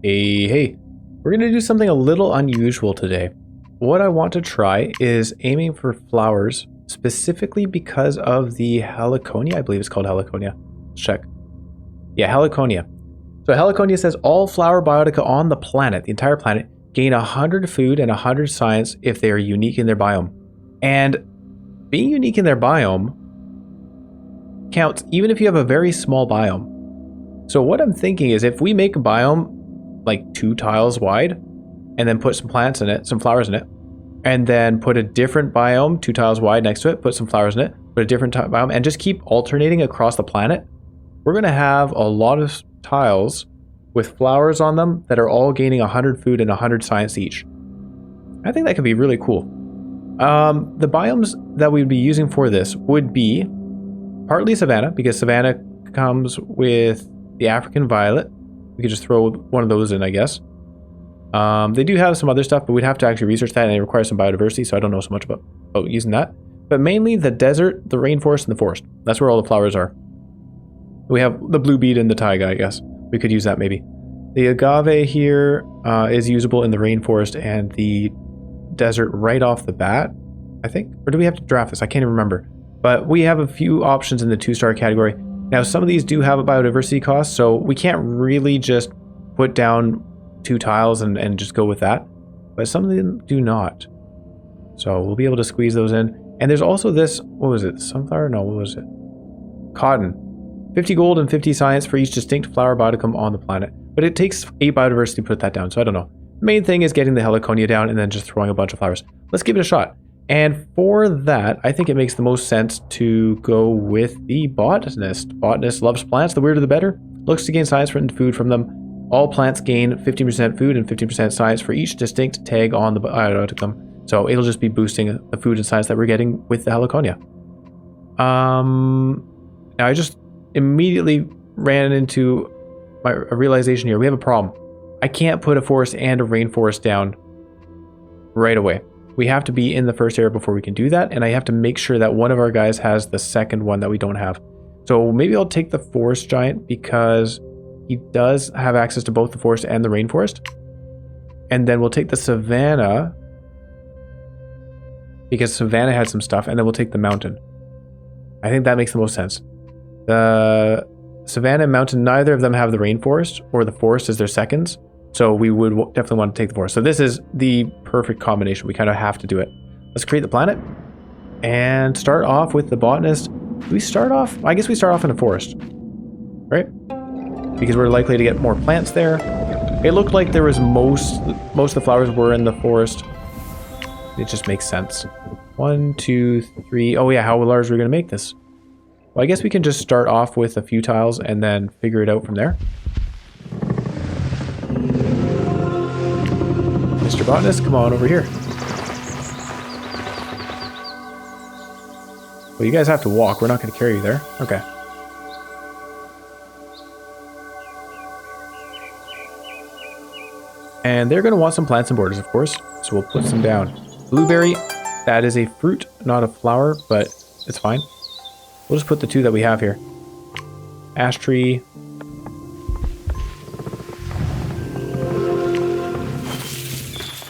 Hey, we're going to do something a little unusual today. What I want to try is aiming for flowers, specifically because of the heliconia. I believe it's called heliconia. Let's check. Yeah, heliconia. So heliconia says all flower biotica on the planet, the entire planet, gain 100 food and 100 science if they are unique in their biome. And being unique in their biome counts even if you have a very small biome. So what I'm thinking is if we make a biome like 2 tiles wide and then put some plants in it, some flowers in it, and then put a different biome 2 tiles wide next to it, put some flowers in it, put a different biome, and just keep alternating across the planet, we're going to have a lot of tiles with flowers on them that are all gaining 100 food and 100 science each. I think that could be really cool. The biomes that we'd be using for this would be partly savanna, because savanna comes with the African violet. We could just throw one of those in, I guess. They do have some other stuff, but we'd have to actually research that, and it requires some biodiversity, so I don't know so much about using that. But mainly the desert, the rainforest, and the forest. That's where all the flowers are. We have the blue bead and the taiga, I guess. We could use that maybe. The agave here is usable in the rainforest and the desert right off the bat, I think. Or do we have to draft this? I can't even remember. But we have a few options in the 2-star category. Now, some of these do have a biodiversity cost, so we can't really just put down 2 tiles and just go with that. But some of them do not. So we'll be able to squeeze those in. And there's also this, what was it? Sunflower? No, what was it? Cotton. 50 gold and 50 science for each distinct flower bioticum on the planet. But it takes 8 biodiversity to put that down, so I don't know. The main thing is getting the heliconia down and then just throwing a bunch of flowers. Let's give it a shot. And for that, I think it makes the most sense to go with the botanist. Botanist loves plants, the weirder the better. Looks to gain science and food from them. All plants gain 15% food and 15% science for each distinct tag on the bioticum. So it'll just be boosting the food and science that we're getting with the heliconia. Now I just immediately ran into a realization here. We have a problem. I can't put a forest and a rainforest down right away. We have to be in the first area before we can do that, and I have to make sure that one of our guys has the second one that we don't have. So maybe I'll take the forest giant because he does have access to both the forest and the rainforest. And then we'll take the savanna because savanna had some stuff, and then we'll take the mountain. I think that makes the most sense. The savanna and mountain, neither of them have the rainforest or the forest as their seconds. So we would definitely want to take the forest. So this is the perfect combination. We kind of have to do it. Let's create the planet and start off with the botanist. Do we start off? I guess we start off in a forest, right? Because we're likely to get more plants there. It looked like there was most of the flowers were in the forest. It just makes sense. 1, 2, 3. Oh yeah, how large are we going to make this? Well, I guess we can just start off with a few tiles and then figure it out from there. Mr. Botanist, come on over here. Well, you guys have to walk. We're not going to carry you there. Okay. And they're going to want some plants and borders, of course. So we'll put some down. Blueberry, that is a fruit, not a flower, but it's fine. We'll just put the 2 that we have here. Ash tree.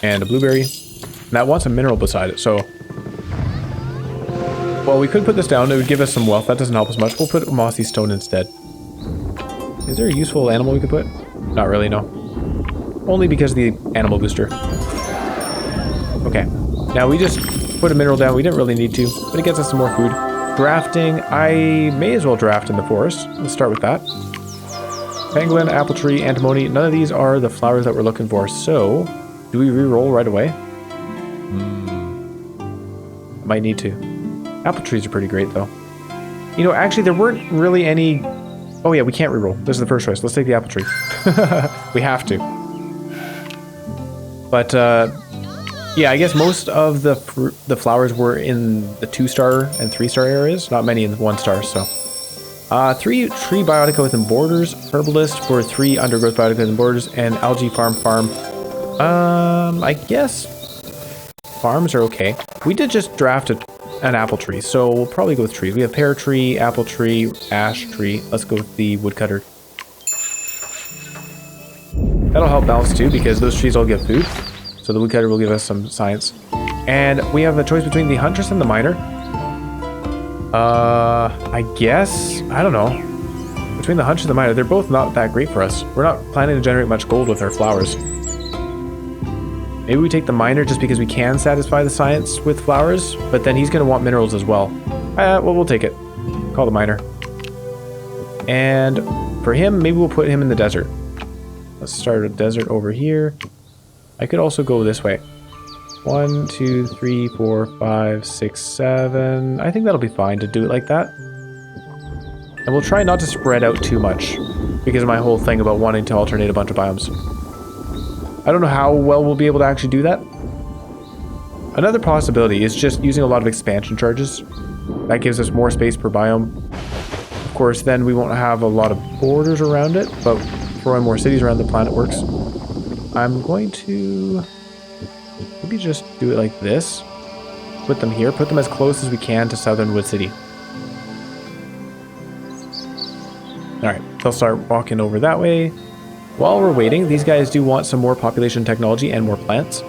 And a blueberry. And that wants a mineral beside it, so... Well, we could put this down. It would give us some wealth. That doesn't help us much. We'll put a mossy stone instead. Is there a useful animal we could put? Not really, no. Only because of the animal booster. Okay. Now we just put a mineral down. We didn't really need to, but it gets us some more food. Drafting. I may as well draft in the forest. Let's start with that. Penguin, apple tree, antimony. None of these are the flowers that we're looking for, so... Do we re-roll right away? Might need to. Apple trees are pretty great, though. You know, actually, there weren't really any... Oh, yeah, we can't re-roll. This is the first choice. Let's take the apple tree. We have to. But, yeah, I guess most of the flowers were in the 2-star and 3-star areas. Not many in the 1-star, so... 3 tree biotica within borders. Herbalist for 3 undergrowth biotica within borders. And algae farm. I guess farms are okay. We did just draft an apple tree, so we'll probably go with trees. We have pear tree, apple tree, ash tree. Let's go with the woodcutter. That'll help balance too, because those trees all give food. So the woodcutter will give us some science. And we have a choice between the huntress and the miner. I guess, I don't know. Between the huntress and the miner, they're both not that great for us. We're not planning to generate much gold with our flowers. Maybe we take the miner just because we can satisfy the science with flowers, but then he's going to want minerals as well. Well, we'll take it. Call the miner. And for him, maybe we'll put him in the desert. Let's start a desert over here. I could also go this way. 1, 2, 3, 4, 5, 6, 7. I think that'll be fine to do it like that. And we'll try not to spread out too much because of my whole thing about wanting to alternate a bunch of biomes. I don't know how well we'll be able to actually do that. Another possibility is just using a lot of expansion charges. That gives us more space per biome. Of course, then we won't have a lot of borders around it, but throwing more cities around the planet works. I'm going to maybe just do it like this. Put them here. Put them as close as we can to Southern Wood City. Alright, they'll start walking over that way. While we're waiting, these guys do want some more population technology and more plants.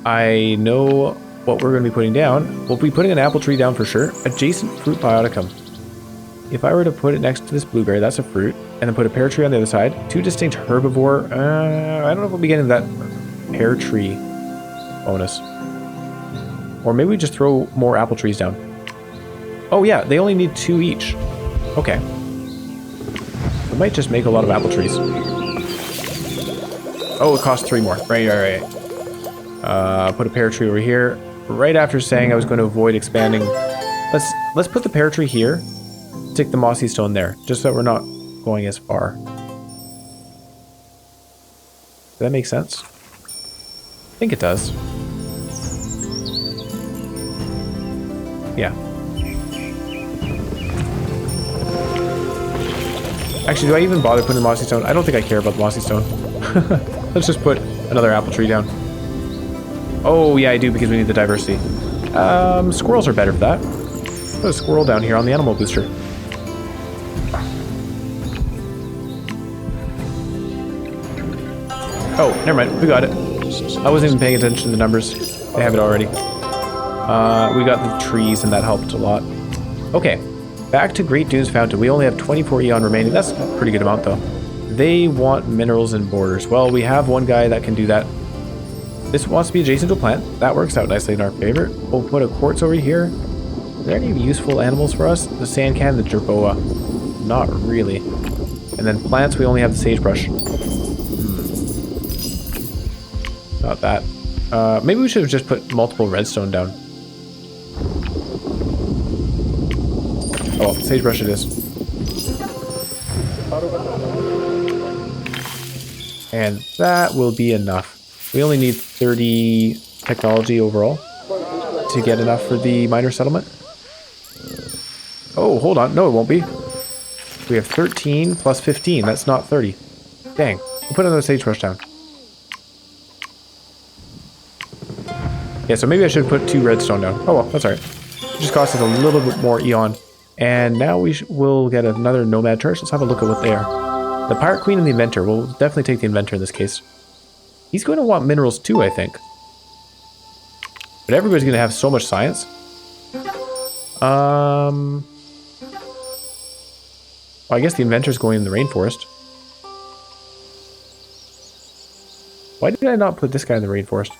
I know what we're going to be putting down. We'll be putting an apple tree down for sure. Adjacent fruit bioticum. If I were to put it next to this blueberry, that's a fruit, and then put a pear tree on the other side. 2 distinct herbivore. I don't know if we'll be getting that pear tree bonus. Or maybe we just throw more apple trees down. Oh yeah, they only need 2 each. Okay. We might just make a lot of apple trees. Oh, it costs 3 more. Right. Put a pear tree over here. Right after saying I was going to avoid expanding. Let's put the pear tree here. Stick the mossy stone there, just so that we're not going as far. Does that make sense? I think it does. Yeah. Actually, do I even bother putting the mossy stone? I don't think I care about the mossy stone. Let's just put another apple tree down. Oh, yeah, I do, because we need the diversity. Squirrels are better for that. Put a squirrel down here on the animal booster. Oh, never mind. We got it. I wasn't even paying attention to the numbers. They have it already. We got the trees, and that helped a lot. Okay. Back to Great Dunes Fountain. We only have 24 Eon remaining. That's a pretty good amount, though. They want minerals and borders. Well, we have one guy that can do that. This wants to be adjacent to a plant. That works out nicely in our favor. We'll put a quartz over here. Are there any useful animals for us? The sand can, the jerboa. Not really. And then plants, we only have the sagebrush. Not that. Maybe we should have just put multiple redstone down. Oh, sagebrush it is. And that will be enough. We only need 30 technology overall to get enough for the miner settlement. Oh, hold on. No, it won't be. We have 13 plus 15. That's not 30. Dang. We'll put another sagebrush down. Yeah, so maybe I should put 2 redstone down. Oh well, that's alright. It just costs us a little bit more Eon. And now we'll get another nomad church. Let's have a look at what they are. The Pirate Queen and the Inventor. We'll definitely take the Inventor in this case. He's going to want minerals too, I think. But everybody's going to have so much science. Well, I guess the Inventor's going in the rainforest. Why did I not put this guy in the rainforest?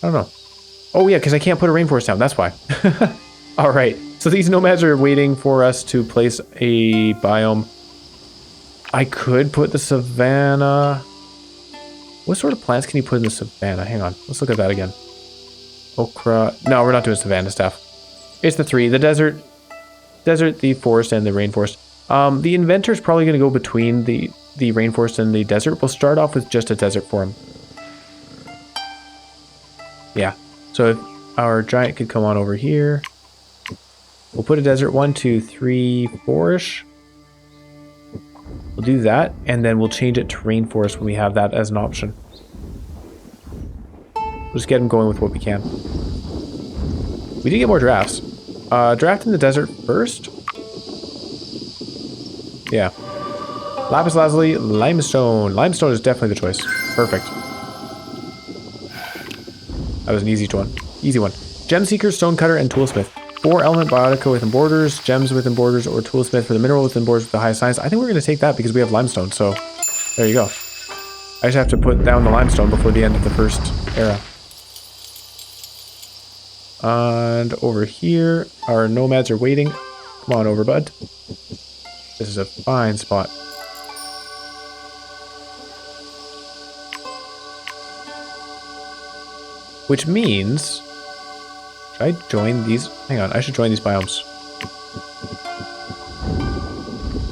I don't know. Oh yeah, because I can't put a rainforest down. That's why. Alright. So these nomads are waiting for us to place a biome. I could put the savanna. What sort of plants can you put in the savanna? Hang on. Let's look at that again. Okra. No, we're not doing savanna stuff. It's the 3. The desert, the forest, and the rainforest. The Inventor's probably going to go between the rainforest and the desert. We'll start off with just a desert for him. Yeah. So if our giant could come on over here. We'll put a desert 1, 2, 3, 4-ish. We'll do that, and then we'll change it to rainforest when we have that as an option. We'll just get them going with what we can. We do get more drafts. Draft in the desert first. Yeah. Lapis lazuli, limestone. Limestone is definitely the choice. Perfect. That was an easy one. Easy one. Gem seeker, stone cutter, and toolsmith. 4 element biotica within borders, gems within borders, or toolsmith for the mineral within borders with the highest science. I think we're going to take that because we have limestone. So there you go. I just have to put down the limestone before the end of the first era. And over here, our nomads are waiting. Come on over, bud. This is a fine spot. Which means... Should I join these? Hang on, I should join these biomes.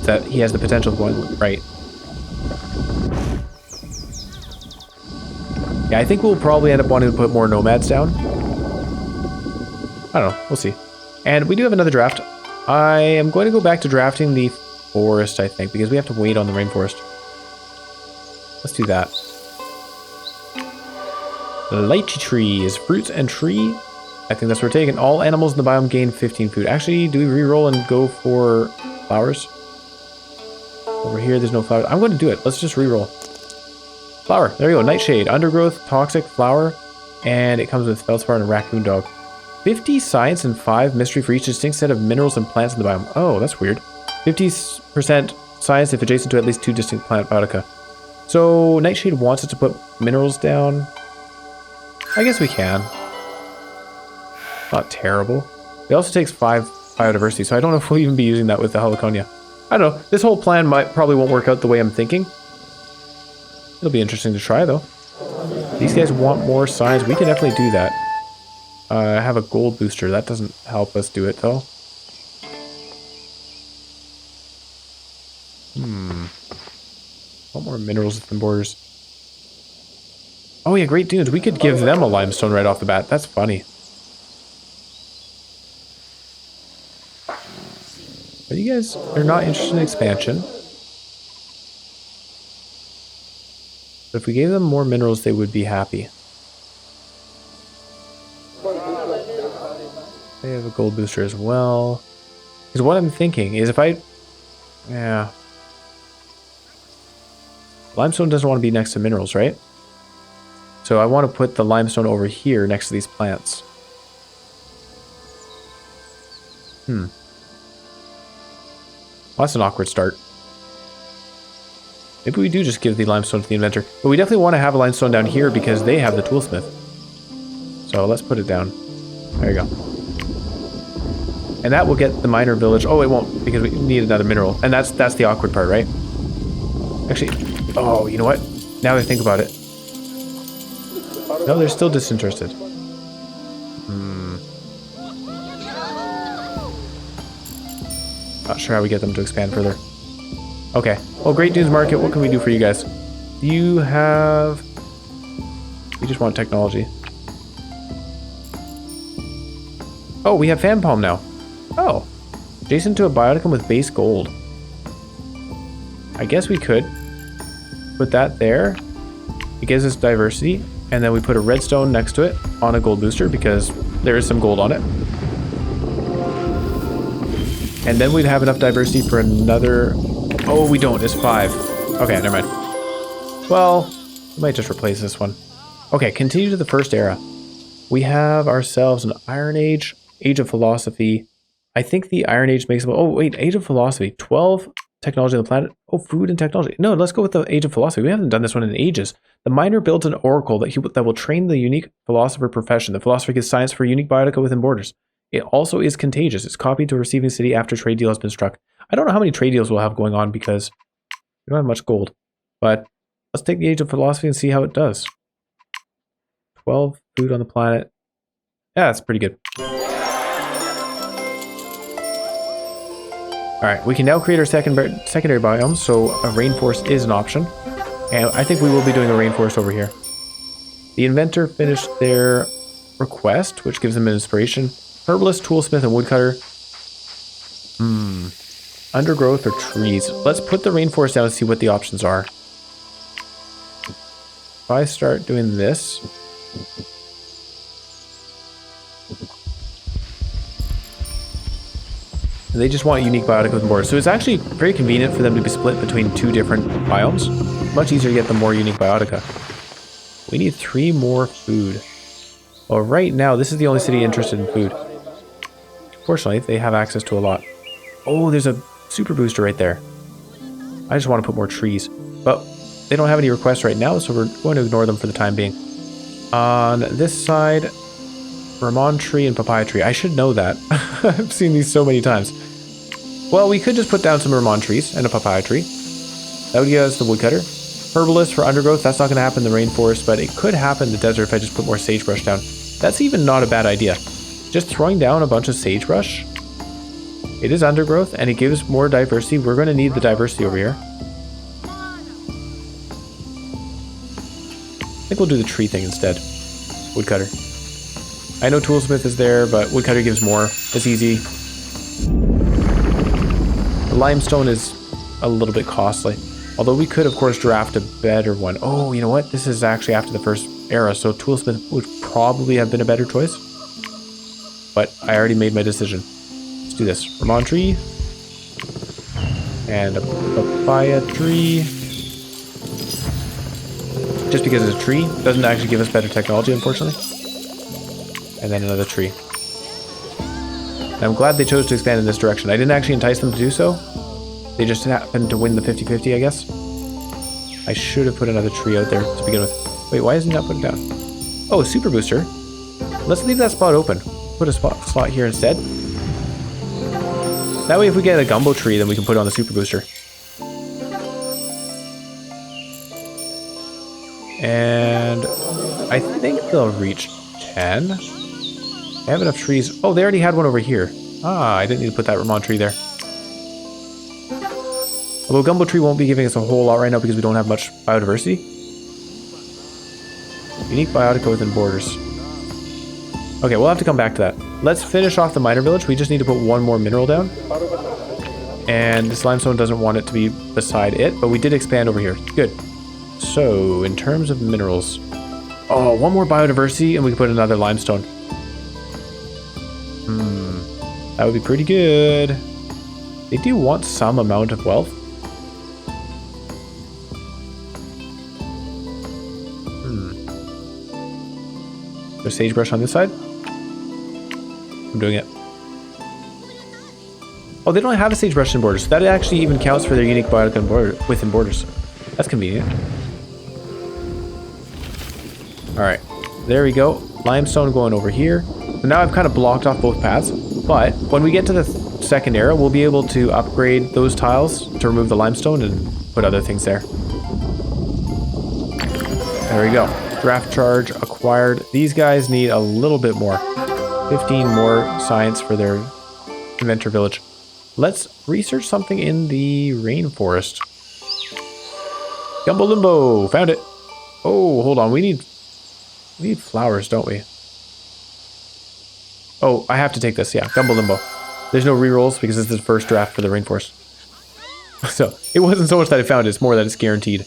That he has the potential of going right. Yeah, I think we'll probably end up wanting to put more nomads down. I don't know, we'll see. And we do have another draft. I am going to go back to drafting the forest, I think, because we have to wait on the rainforest. Let's do that. Lychee tree is fruits and tree. I think that's what we're taking. All animals in the biome gain 15 food. Actually, do we re-roll and go for flowers? Over here, there's no flowers. I'm going to do it. Let's just re-roll. Flower. There you go. Nightshade. Undergrowth. Toxic. Flower. And it comes with feldspar and a raccoon dog. 50 science and 5 mystery for each distinct set of minerals and plants in the biome. Oh, that's weird. 50% science if adjacent to at least 2 distinct plant biotica. So, Nightshade wants us to put minerals down. I guess we can. Not terrible. It also takes 5 biodiversity, so I don't know if we'll even be using that with the heliconia. I don't know. This whole plan probably won't work out the way I'm thinking. It'll be interesting to try, though. These guys want more science. We can definitely do that. I have a gold booster. That doesn't help us do it, though. Want more minerals within borders. Oh yeah, Great Dunes. We could give them a limestone right off the bat. That's funny. But you guys are not interested in expansion. But if we gave them more minerals, they would be happy. They have a gold booster as well. Because what I'm thinking is if I... Yeah. Limestone doesn't want to be next to minerals, right? So I want to put the limestone over here next to these plants. Well, that's an awkward start. Maybe we do just give the limestone to the inventor. But we definitely want to have a limestone down here because they have the toolsmith. So let's put it down. There you go. And that will get the miner village. Oh, it won't because we need another mineral. And that's the awkward part, right? Actually, oh, you know what? Now that I think about it. No, they're still disinterested. Not sure how we get them to expand further. Okay. Well, Great Dunes Market, what can we do for you guys? You have... We just want technology. Oh, we have fan palm now. Oh. Adjacent to a bioticum with base gold. I guess we could put that there. It gives us diversity. And then we put a redstone next to it on a gold booster because there is some gold on it. And then we'd have enough diversity for another... Oh, we don't. It's 5. Okay, never mind. Well, we might just replace this one. Okay, continue to the first era. We have ourselves an Iron Age, Age of Philosophy. I think the Iron Age makes... Oh, wait, Age of Philosophy. 12 technology on the planet. Oh, food and technology. No, let's go with the Age of Philosophy. We haven't done this one in ages. The miner builds an oracle that will train the unique philosopher profession. The philosopher gives science for unique biotica within borders. It also is contagious. It's copied to a receiving city after trade deal has been struck. I don't know how many trade deals we'll have going on because we don't have much gold. But let's take the Age of Philosophy and see how it does. 12 food on the planet. Yeah, that's pretty good. Alright, we can now create our secondary biomes, so a rainforest is an option. And I think we will be doing a rainforest over here. The inventor finished their request, which gives them an inspiration. Herbalist, toolsmith, and woodcutter. Undergrowth or trees. Let's put the rainforest down and see what the options are. If I start doing this... They just want unique biotica with borders. So it's actually very convenient for them to be split between 2 different biomes. Much easier to get the more unique biotica. We need 3 more food. Well, right now, this is the only city interested in food. Fortunately, they have access to a lot. Oh, there's a super booster right there. I just want to put more trees. But they don't have any requests right now, so we're going to ignore them for the time being. On this side, Ramon tree and papaya tree. I should know that. I've seen these so many times. Well, we could just put down some Ramon trees and a papaya tree. That would give us the woodcutter. Herbalist for undergrowth. That's not going to happen in the rainforest, but it could happen in the desert if I just put more sagebrush down. That's even not a bad idea. Just throwing down a bunch of sagebrush. It is undergrowth and it gives more diversity. We're going to need the diversity over here. I think we'll do the tree thing instead. Woodcutter. I know toolsmith is there, but woodcutter gives more. It's easy. The limestone is a little bit costly. Although we could, of course, draft a better one. Oh, you know what? This is actually after the first era, so toolsmith would probably have been a better choice. But I already made my decision. Let's do this. Ramon tree. And a papaya tree. Just because it's a tree doesn't actually give us better technology, unfortunately. And then another tree. And I'm glad they chose to expand in this direction. I didn't actually entice them to do so. They just happened to win the 50-50, I guess. I should have put another tree out there to begin with. Wait, why isn't that put down? Oh, super booster. Let's leave that spot open. Put a slot here instead. That way if we get a gumbo tree, then we can put it on the super booster. And I think they'll reach 10. I have enough trees. Oh, they already had one over here. Ah, I didn't need to put that Ramon tree there. Although gumbo tree won't be giving us a whole lot right now because we don't have much biodiversity. Unique biotica within borders. Okay, we'll have to come back to that. Let's finish off the miner village. We just need to put one more mineral down. And this limestone doesn't want it to be beside it, but we did expand over here. Good. So, in terms of minerals... Oh, one more biodiversity and we can put another limestone. That would be pretty good. They do want some amount of wealth. There's sagebrush on this side. I'm doing it. Oh, they don't have a sagebrush in borders. So that actually even counts for their unique biotica within borders. That's convenient. Alright, there we go. Limestone going over here. So now I've kind of blocked off both paths. But when we get to the second era, we'll be able to upgrade those tiles to remove the limestone and put other things there. There we go. Draft charge acquired. These guys need a little bit more. 15 more science for their inventor village. Let's research something in the rainforest. Gumbo Limbo! Found it! Oh, hold on. We need flowers, don't we? Oh, I have to take this. Yeah, Gumbo Limbo. There's no rerolls because this is the first draft for the rainforest. So, it wasn't so much that I found it. It's more that it's guaranteed.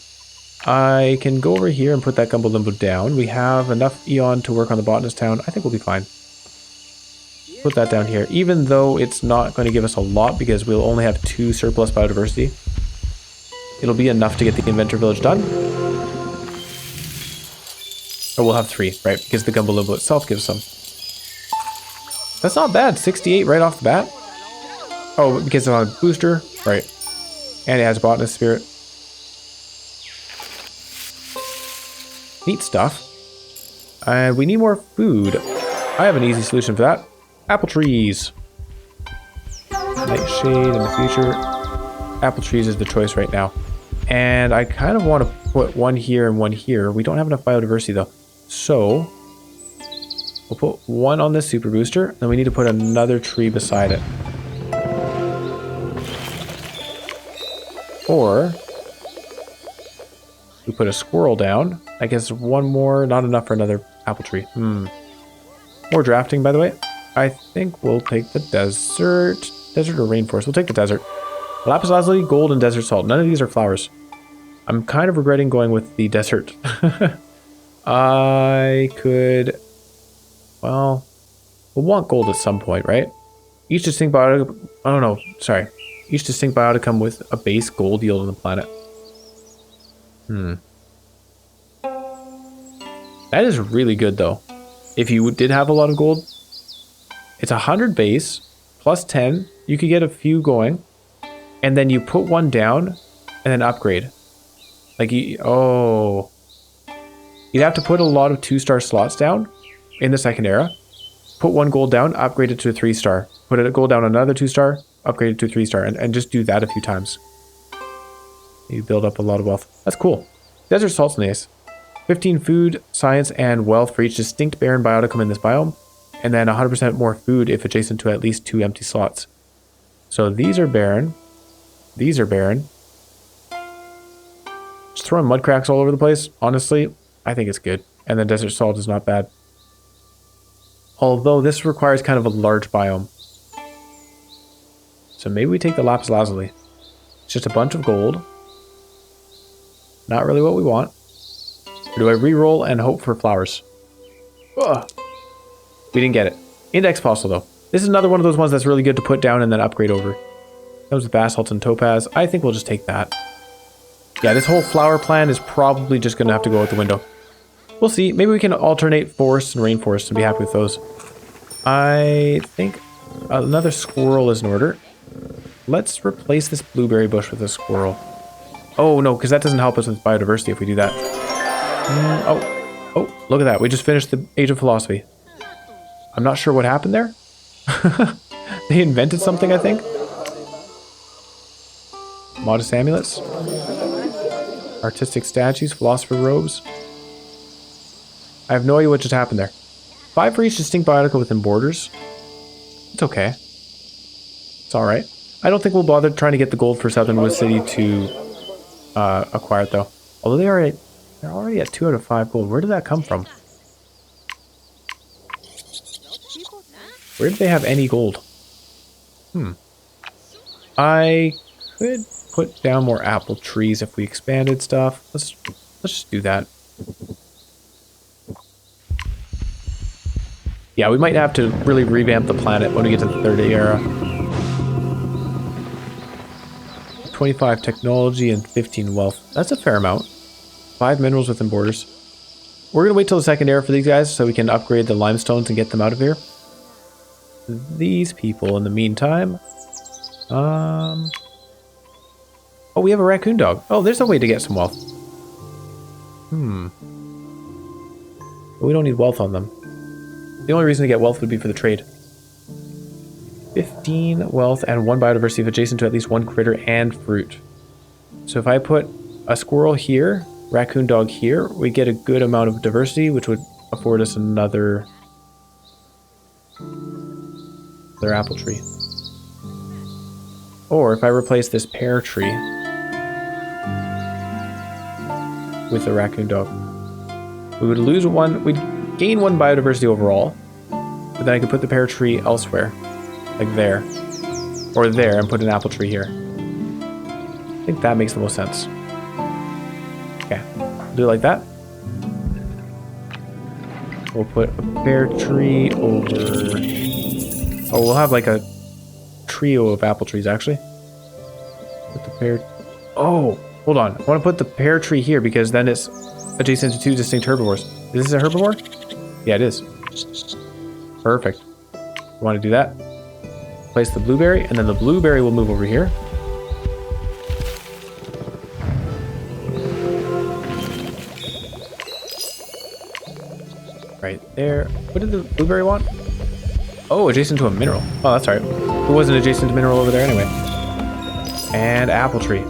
I can go over here and put that Gumbo Limbo down. We have enough Eon to work on the botanist town. I think we'll be fine. Put that down here. Even though it's not going to give us a lot because we'll only have 2 surplus biodiversity. It'll be enough to get the inventor village done. Or we'll have 3, right? Because the Gumbo Limbo itself gives some. That's not bad. 68 right off the bat. Oh, because it's on a booster. Right. And it has botanist spirit. Neat stuff. And we need more food. I have an easy solution for that. Apple trees. Nightshade in the future. Apple trees is the choice right now. And I kind of want to put one here and one here. We don't have enough biodiversity though. So we'll put one on this super booster. Then we need to put another tree beside it. Or we put a squirrel down. I guess one more, not enough for another apple tree. More drafting, by the way. I think we'll take the desert. Desert or rainforest? We'll take the desert. Lapis lazuli, gold, and desert salt. None of these are flowers. I'm kind of regretting going with the desert. I could... Well, we'll want gold at some point, right? Each distinct biotic... Oh no, sorry. Each distinct bioticum with a base gold yield on the planet. That is really good though. If you did have a lot of gold, it's 100 base plus 10. You could get a few going, and then you put one down and then upgrade. Like you'd have to put a lot of 2-star slots down in the second era. Put one gold down, upgrade it to a 3-star. Put a gold down, another 2-star, upgrade it to a 3-star, and just do that a few times. You build up a lot of wealth. That's cool. Desert salt's nice. 15 food, science, and wealth for each distinct barren bioticum in this biome, and then 100% more food if adjacent to at least 2 empty slots. So these are barren. These are barren. Just throwing mud cracks all over the place. Honestly, I think it's good. And then desert salt is not bad. Although this requires kind of a large biome. So maybe we take the lapis lazuli. It's just a bunch of gold. Not really what we want. Or do I re-roll and hope for flowers? Ugh. We didn't get it. Index fossil though. This is another one of those ones that's really good to put down and then upgrade over. Comes with basalt and topaz. I think we'll just take that. Yeah, this whole flower plan is probably just going to have to go out the window. We'll see. Maybe we can alternate forests and rainforests and be happy with those. I think another squirrel is in order. Let's replace this blueberry bush with a squirrel. Oh no, because that doesn't help us with biodiversity if we do that. Oh, look at that. We just finished the Age of Philosophy. I'm not sure what happened there. They invented something, I think. Modest amulets. Artistic statues, philosopher robes. I have no idea what just happened there. 5 for each distinct biotical within borders. It's okay. It's alright. I don't think we'll bother trying to get the gold for Southernwood City to acquire it though. Although they're already at 2 out of 5 gold. Where did that come from? Where did they have any gold? I could put down more apple trees if we expanded stuff. Let's just do that. Yeah, we might have to really revamp the planet when we get to the 3rd era. 25 technology and 15 wealth. That's a fair amount. 5 minerals within borders. We're going to wait till the 2nd era for these guys so we can upgrade the limestones and get them out of here. These people in the meantime. Oh, we have a raccoon dog. Oh, there's a way to get some wealth. But we don't need wealth on them. The only reason to get wealth would be for the trade. 15 wealth and 1 biodiversity if adjacent to at least 1 critter and fruit. So if I put a squirrel here, raccoon dog here, we get a good amount of diversity, which would afford us another apple tree. Or if I replace this pear tree with a raccoon dog, we would lose 1, we'd gain 1 biodiversity overall, but then I could put the pear tree elsewhere, like there, or there, and put an apple tree here. I think that makes the most sense. Okay, do it like that. We'll put a pear tree over... Oh, we'll have like a trio of apple trees, actually. Put the pear... Oh, hold on. I want to put the pear tree here because then it's adjacent to 2 distinct herbivores. Is this a herbivore? Yeah, it is. Perfect. You want to do that? Place the blueberry, and then the blueberry will move over here. Right there. What did the blueberry want? Oh, adjacent to a mineral. Oh, that's right. It wasn't adjacent to mineral over there anyway. And apple tree.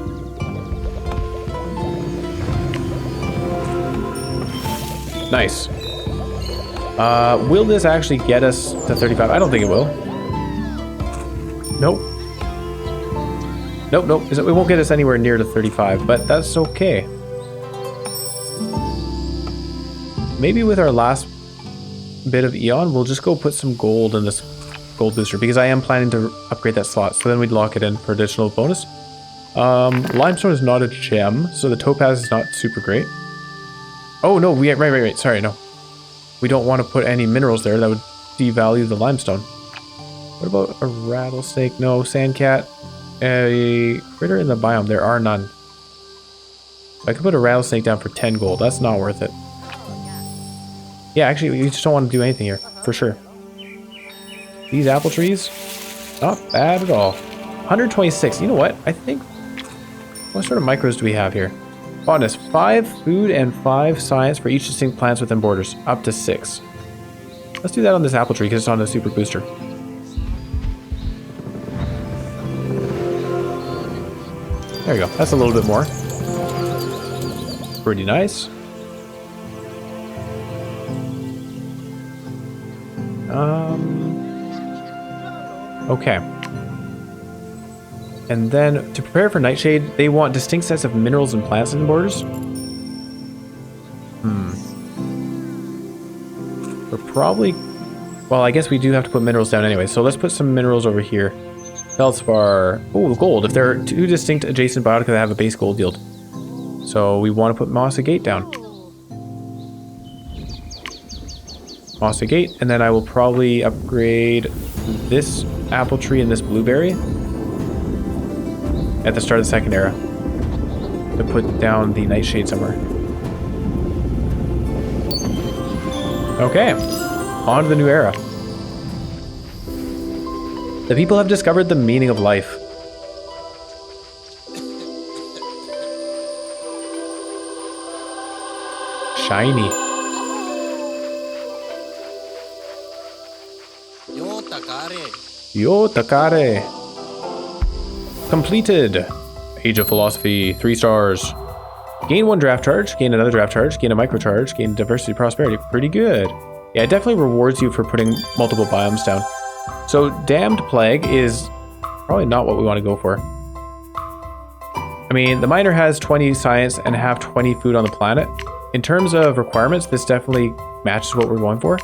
Nice. Will this actually get us to 35? I don't think it will. Nope. Nope. It won't get us anywhere near to 35, but that's okay. Maybe with our last bit of Eon, we'll just go put some gold in this gold booster because I am planning to upgrade that slot, so then we'd lock it in for additional bonus. Limestone is not a gem, so the topaz is not super great. Oh no, right, sorry, no. We don't want to put any minerals there, that would devalue the limestone. What about a rattlesnake? No. Sandcat. A critter in the biome. There are none. I could put a rattlesnake down for 10 gold. That's not worth it. Yeah, actually, we just don't want to do anything here. For sure. These apple trees, not bad at all. 126. You know what? I think... What sort of micros do we have here? Botanist. 5 food and 5 science for each distinct plants within borders. Up to 6. Let's do that on this apple tree because it's on a super booster. There you go. That's a little bit more. Pretty nice. Okay. And then to prepare for Nightshade, they want distinct sets of minerals and plants in the borders. We're probably... Well, I guess we do have to put minerals down anyway. So let's put some minerals over here. Feldspar. Oh, gold. If there are 2 distinct adjacent biotica that have a base gold yield. So we want to put Moss Agate down. Moss Agate. And then I will probably upgrade this apple tree and this blueberry at the start of the second era to put down the Nightshade somewhere. Okay, on to the new era. The people have discovered the meaning of life. Shiny. Yo Takare. Completed. Age of Philosophy, 3 stars. Gain 1 draft charge, gain another draft charge, gain a micro charge, gain diversity prosperity. Pretty good. Yeah, it definitely rewards you for putting multiple biomes down. So Damned Plague is probably not what we want to go for. I mean, the miner has 20 science and have 20 food on the planet. In terms of requirements, this definitely matches what we're going for.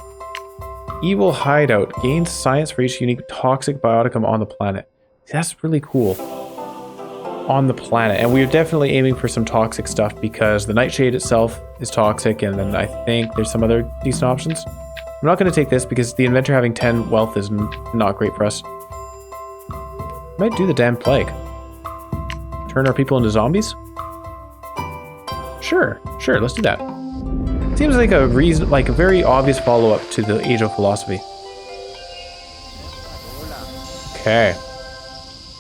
Evil Hideout. Gains science for each unique toxic bioticum on the planet. That's really cool. On the planet. And we're definitely aiming for some toxic stuff because the Nightshade itself is toxic, and then I think there's some other decent options. I'm not going to take this because the inventor having 10 wealth is not great for us. Might do the Damned Plague. Turn our people into zombies? Sure, let's do that. Seems like a reason, like a very obvious follow-up to the Age of Philosophy. Okay.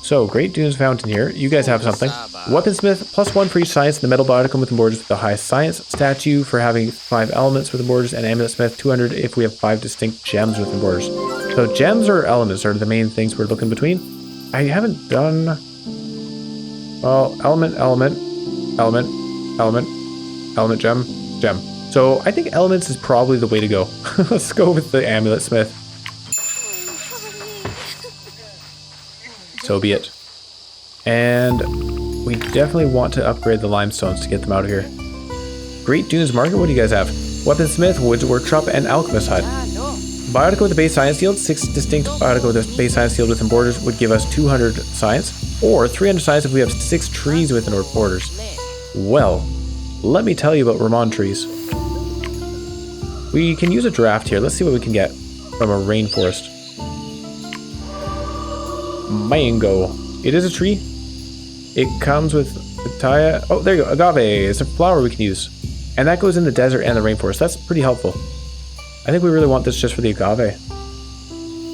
So, Great Dunes Fountain here. You guys have something. Weaponsmith, +1 for each science in the metal bioticum within borders with the highest science. Statue for having 5 elements within borders. And Amulet-Smith, 200 if we have 5 distinct gems within borders. So, gems or elements are the main things we're looking between. I haven't done... Well, element, gem. So, I think elements is probably the way to go. Let's go with the Amulet-Smith. So be it. And we definitely want to upgrade the limestones to get them out of here. Great Dunes Market, what do you guys have? Weaponsmith, Woods Workshop, and Alchemist Hut. Biotica with a base science yield, 6 distinct biotica with a base science yield within borders would give us 200 science, or 300 science if we have 6 trees within our borders. Well, let me tell you about Ramon trees. We can use a draft here. Let's see what we can get from a rainforest. Mango. It is a tree. It comes with pitaya. Oh, there you go. Agave. It's a flower we can use. And that goes in the desert and the rainforest. That's pretty helpful. I think we really want this just for the agave.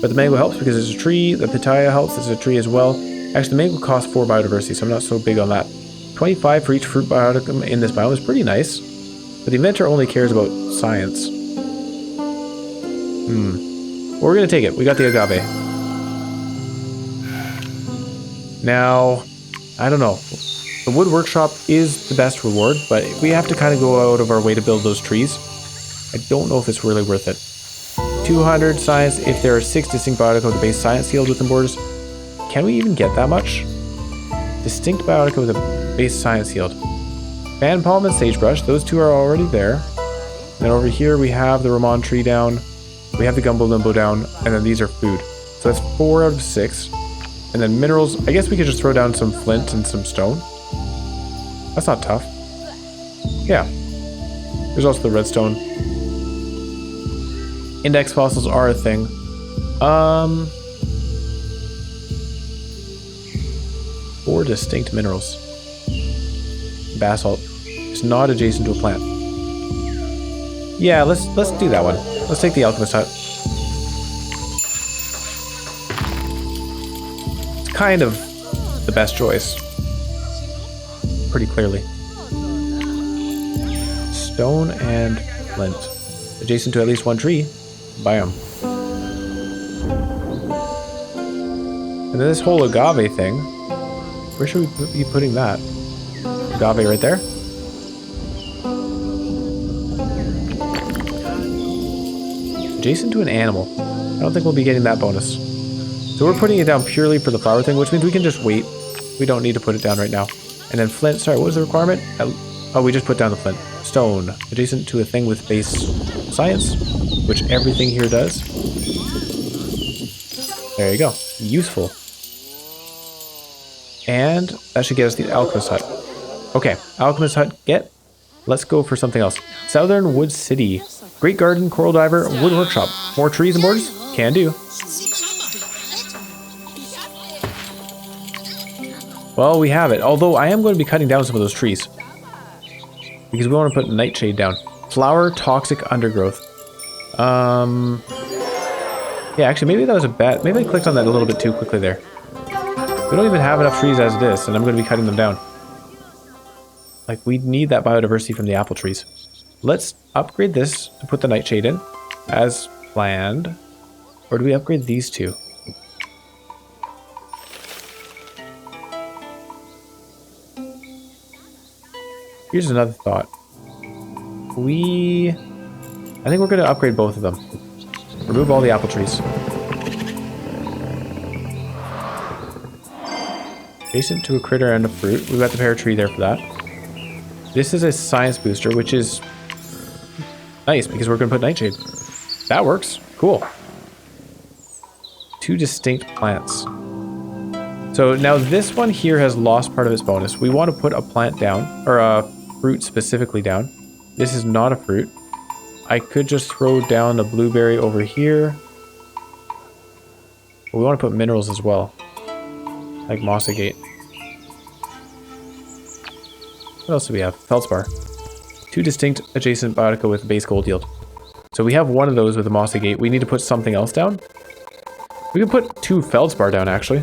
But the mango helps because it's a tree. The pitaya helps. It's a tree as well. Actually, the mango costs 4 biodiversity, so I'm not so big on that. 25 for each fruit bioticum in this biome is pretty nice. But the inventor only cares about science. Well, we're going to take it. We got the agave. Now, I don't know. The wood workshop is the best reward, but we have to kind of go out of our way to build those trees. I don't know if it's really worth it. 200 science if there are 6 distinct biotica with a base science yield within borders. Can we even get that much? Distinct biotica with a base science yield. Fan palm and sagebrush, those 2 are already there. And then over here we have the Ramon tree down. We have the Gumbo Limbo down, and then these are food. So that's 4 out of 6. And then minerals, I guess we could just throw down some flint and some stone. That's not tough. Yeah. There's also the redstone. Index fossils are a thing. 4 distinct minerals. Basalt. It's not adjacent to a plant. Yeah, let's do that one. Let's take the alchemist hut. It's kind of the best choice. Pretty clearly. Stone and flint. Adjacent to at least one tree. Biome. And then this whole agave thing. Where should we be putting that? Agave right there? Adjacent to an animal. I don't think we'll be getting that bonus. So we're putting it down purely for the flower thing, which means we can just wait. We don't need to put it down right now. And then flint. Sorry, what was the requirement? Oh, we just put down the flint. Stone. Adjacent to a thing with base science, which everything here does. There you go. Useful. And that should get us the alchemist hut. Okay, alchemist hut, get. Let's go for something else. Southern Wood City. Great garden, coral diver, wood workshop. More trees and borders? Can do. Well, we have it. Although I am going to be cutting down some of those trees. Because we want to put nightshade down. Flower, toxic undergrowth. Yeah, actually, maybe that was a bad... Maybe I clicked on that a little bit too quickly there. We don't even have enough trees as it is, and I'm going to be cutting them down. Like, we need that biodiversity from the apple trees. Let's upgrade this to put the nightshade in, as planned. Or do we upgrade these two? Here's another thought. I think we're going to upgrade both of them. Remove all the apple trees. Adjacent to a critter and a fruit. We've got the pear tree there for that. This is a science booster, which is nice because we're going to put nightshade. That works. Cool. 2 distinct plants. So now this one here has lost part of its bonus. We want to put a plant down, or a fruit specifically down. This is not a fruit. I could just throw down a blueberry over here. But we want to put minerals as well. Like mossagate. What else do we have? Feldspar. 2 distinct adjacent biotica with base gold yield. So we have one of those with a mossagate. We need to put something else down. We can put 2 feldspar down actually.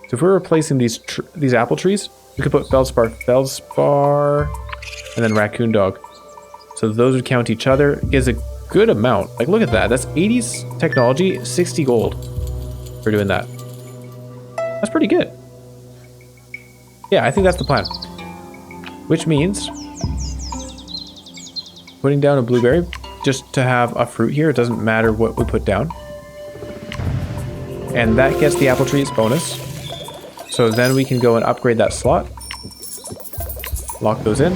So if we're replacing these apple trees, we could put feldspar, and then raccoon dog. So those would count each other. Gives a good amount. Like look at that. That's 80s technology, 60 gold for doing that. That's pretty good. Yeah, I think that's the plan. Which means putting down a blueberry just to have a fruit here. It doesn't matter what we put down. And that gets the apple tree's bonus. So then we can go and upgrade that slot. Lock those in.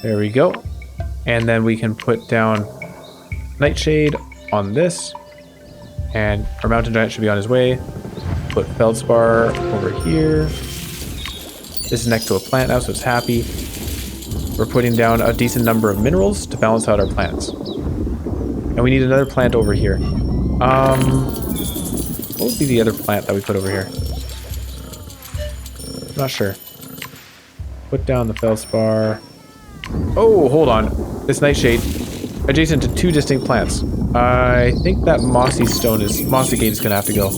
There we go. And then we can put down nightshade on this. And our mountain giant should be on his way. Put feldspar over here. This is next to a plant now, so it's happy. We're putting down a decent number of minerals to balance out our plants. And we need another plant over here. What would be the other plant that we put over here? I'm not sure. Put down the feldspar. Oh, hold on. This nightshade. Adjacent to 2 distinct plants. I think that mossy gate is gonna have to go.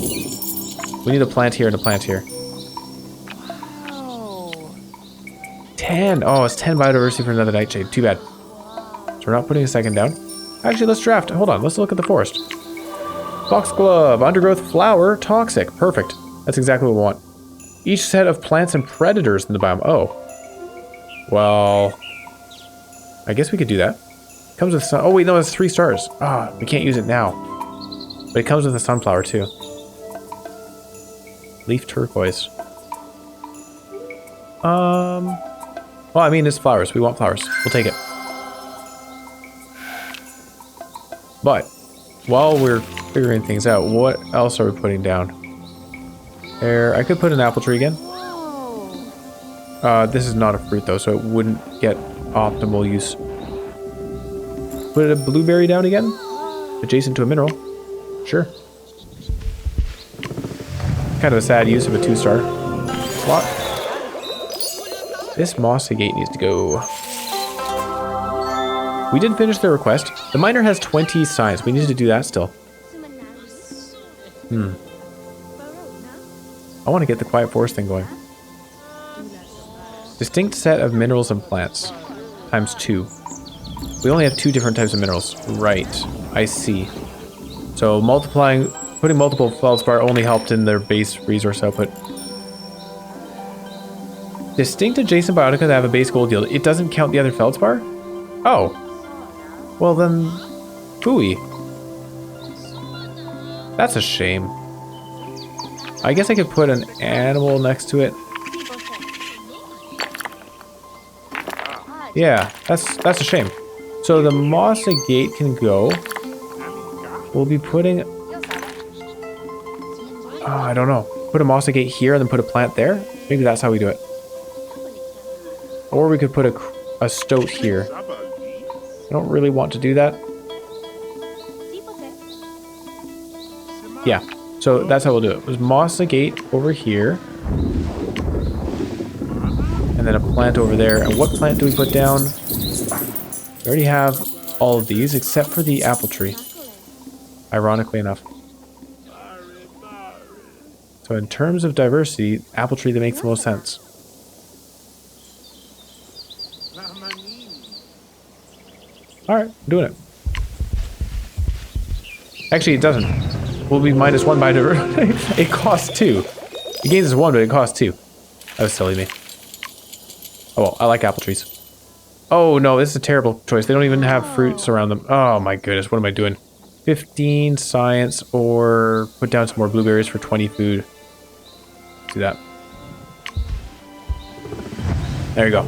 We need a plant here and a plant here. 10. Oh, it's 10 biodiversity for another nightshade. Too bad. So we're not putting a second down. Actually, let's draft. Hold on. Let's look at the forest. Foxglove, undergrowth, flower, toxic. Perfect. That's exactly what we want. Each set of plants and predators in the biome. Oh. Well, I guess we could do that. Comes with sun. Oh wait, no, it's 3 stars. Ah, we can't use it now. But it comes with a sunflower too. Leaf turquoise. Well, I mean, it's flowers. We want flowers. We'll take it. But while we're figuring things out, what else are we putting down? There, I could put an apple tree again. This is not a fruit though, so it wouldn't get optimal use. Put a blueberry down again. adjacent to a mineral. Sure. Kind of a sad use of a 2-star slot. This mossy gate needs to go. We did finish the request. The miner has 20 science. We need to do that still. I want to get the quiet forest thing going. Distinct set of minerals and plants. Times 2. We only have 2 different types of minerals. Right. I see. So putting multiple feldspar only helped in their base resource output. Distinct adjacent biotica that have a base gold yield. It doesn't count the other feldspar? Oh. Well then, phooey. That's a shame. I guess I could put an animal next to it. Yeah, that's a shame. So the mossy gate can go. We'll be putting... I don't know. Put a mossy gate here and then put a plant there? Maybe that's how we do it. Or we could put a stoat here. I don't really want to do that. Yeah, so that's how we'll do it. There's mossy gate over here. And then a plant over there. And what plant do we put down? We already have all of these except for the apple tree. Ironically enough. So in terms of diversity, apple tree that makes the most sense. Alright, I'm doing it. Actually, it doesn't. We'll be -1 by diversity. It costs 2. It gains us 1, but it costs 2. That was silly me. Oh well, I like apple trees. Oh no, this is a terrible choice. They don't even have fruits around them. Oh my goodness, what am I doing? 15 science or put down some more blueberries for 20 food. Let's do that. There you go.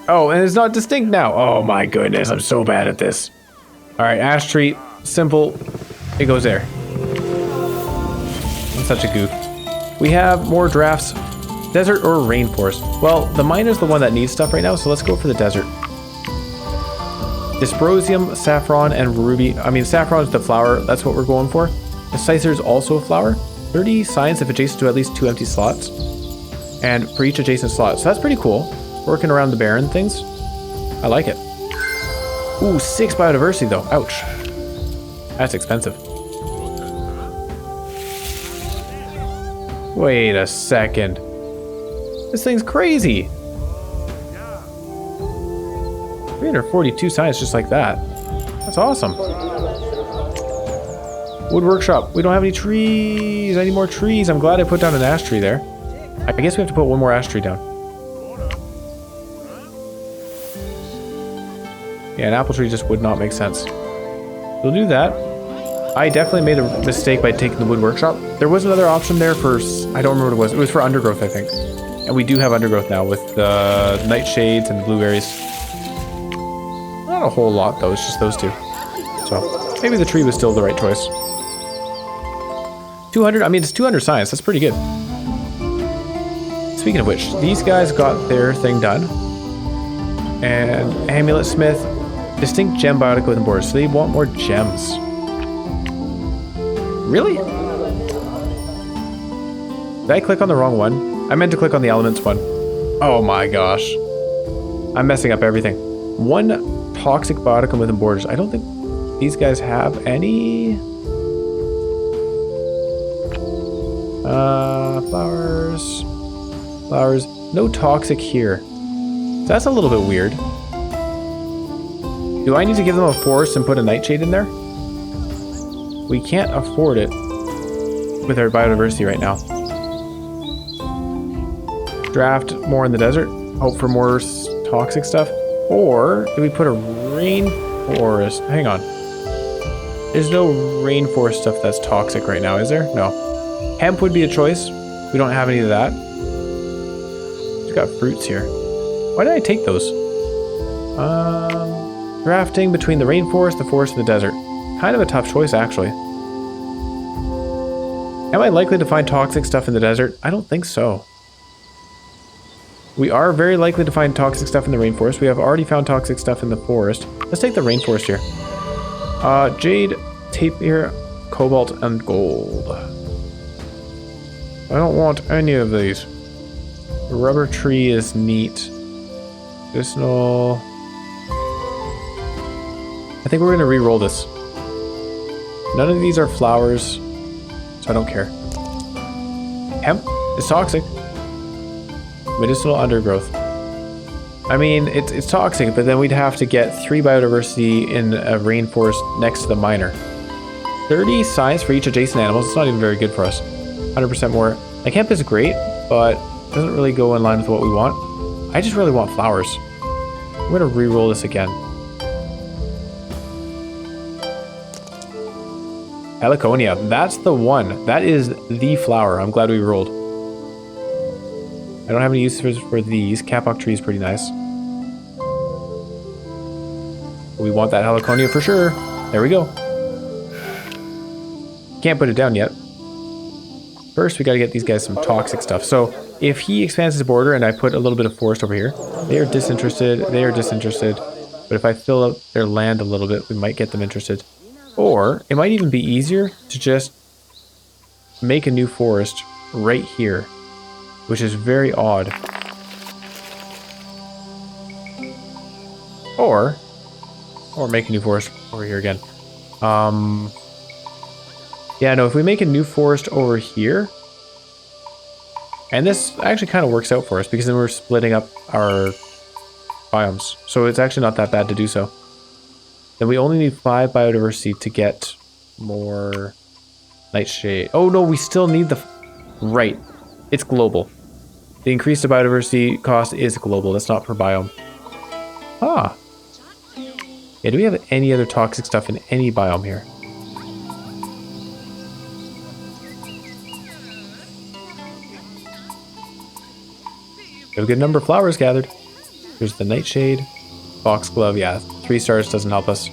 Oh, and it's not distinct now. Oh my goodness, I'm so bad at this. Alright, ash tree, simple. It goes there. I'm such a goof. We have more drafts. Desert or rainforest? Well, the miner's the one that needs stuff right now, so let's go for the desert. Dysprosium, saffron, and ruby. I mean, saffron's the flower. That's what we're going for. The Sicer's also a flower. 30 science if adjacent to at least 2 empty slots. And for each adjacent slot. So that's pretty cool. Working around the barren things. I like it. Ooh, 6 biodiversity though. Ouch. That's expensive. Wait a second. This thing's crazy. 342 science just like that. That's awesome. Wood workshop. We don't have any trees. I need more trees. I'm glad I put down an ash tree there. I guess we have to put one more ash tree down. Yeah, an apple tree just would not make sense. We'll do that. I definitely made a mistake by taking the wood workshop. There was another option there for... I don't remember what it was. It was for undergrowth, I think. And we do have undergrowth now with the nightshades and blueberries. Not a whole lot, though. It's just those two. So, maybe the tree was still the right choice. 200? I mean, it's 200 science. That's pretty good. Speaking of which, these guys got their thing done. And Amulet Smith, distinct gem biotic within borders. So they want more gems. Really? Did I click on the wrong one? I meant to click on the elements one. Oh my gosh. I'm messing up everything. 1 toxic bioticum within borders. I don't think these guys have any. Flowers. Flowers. No toxic here. So that's a little bit weird. Do I need to give them a forest and put a nightshade in there? We can't afford it with our biodiversity right now. Draft more in the desert. Hope for more toxic stuff. Or do we put a rainforest? Hang on. There's no rainforest stuff that's toxic right now, is there? No. Hemp would be a choice. We don't have any of that. We've got fruits here. Why did I take those? Drafting between the rainforest, the forest, and the desert. Kind of a tough choice, actually. Am I likely to find toxic stuff in the desert? I don't think so. We are very likely to find toxic stuff in the rainforest. We have already found toxic stuff in the forest. Let's take the rainforest here. Jade, tapir, cobalt, and gold. I don't want any of these. The rubber tree is neat. Medicinal. I think we're going to re-roll this. None of these are flowers, so I don't care. Hemp is toxic. Medicinal undergrowth. I mean, it's toxic, but then we'd have to get 3 biodiversity in a rainforest next to the miner. 30 science for each adjacent animals. It's not even very good for us. 100% more. Like, hemp is great, but it doesn't really go in line with what we want. I just really want flowers. I'm going to re-roll this again. Heliconia. That's the one. That is the flower. I'm glad we rolled. I don't have any uses for these. Kapok tree is pretty nice. We want that Heliconia for sure. There we go. Can't put it down yet. First, we got to get these guys some toxic stuff. So if he expands his border and I put a little bit of forest over here, they are disinterested. They are disinterested. But if I fill up their land a little bit, we might get them interested. Or it might even be easier to just make a new forest right here, which is very odd. Or make a new forest over here again. Yeah, no, if we make a new forest over here, and this actually kind of works out for us because then we're splitting up our biomes. So it's actually not that bad to do so. Then we only need 5 biodiversity to get more nightshade. Oh no, we still need the... Right. It's global. The increase to biodiversity cost is global. That's not per biome. Ah. Yeah, do we have any other toxic stuff in any biome here? We have a good number of flowers gathered. Here's the nightshade. Foxglove, yeah. 3 stars doesn't help us.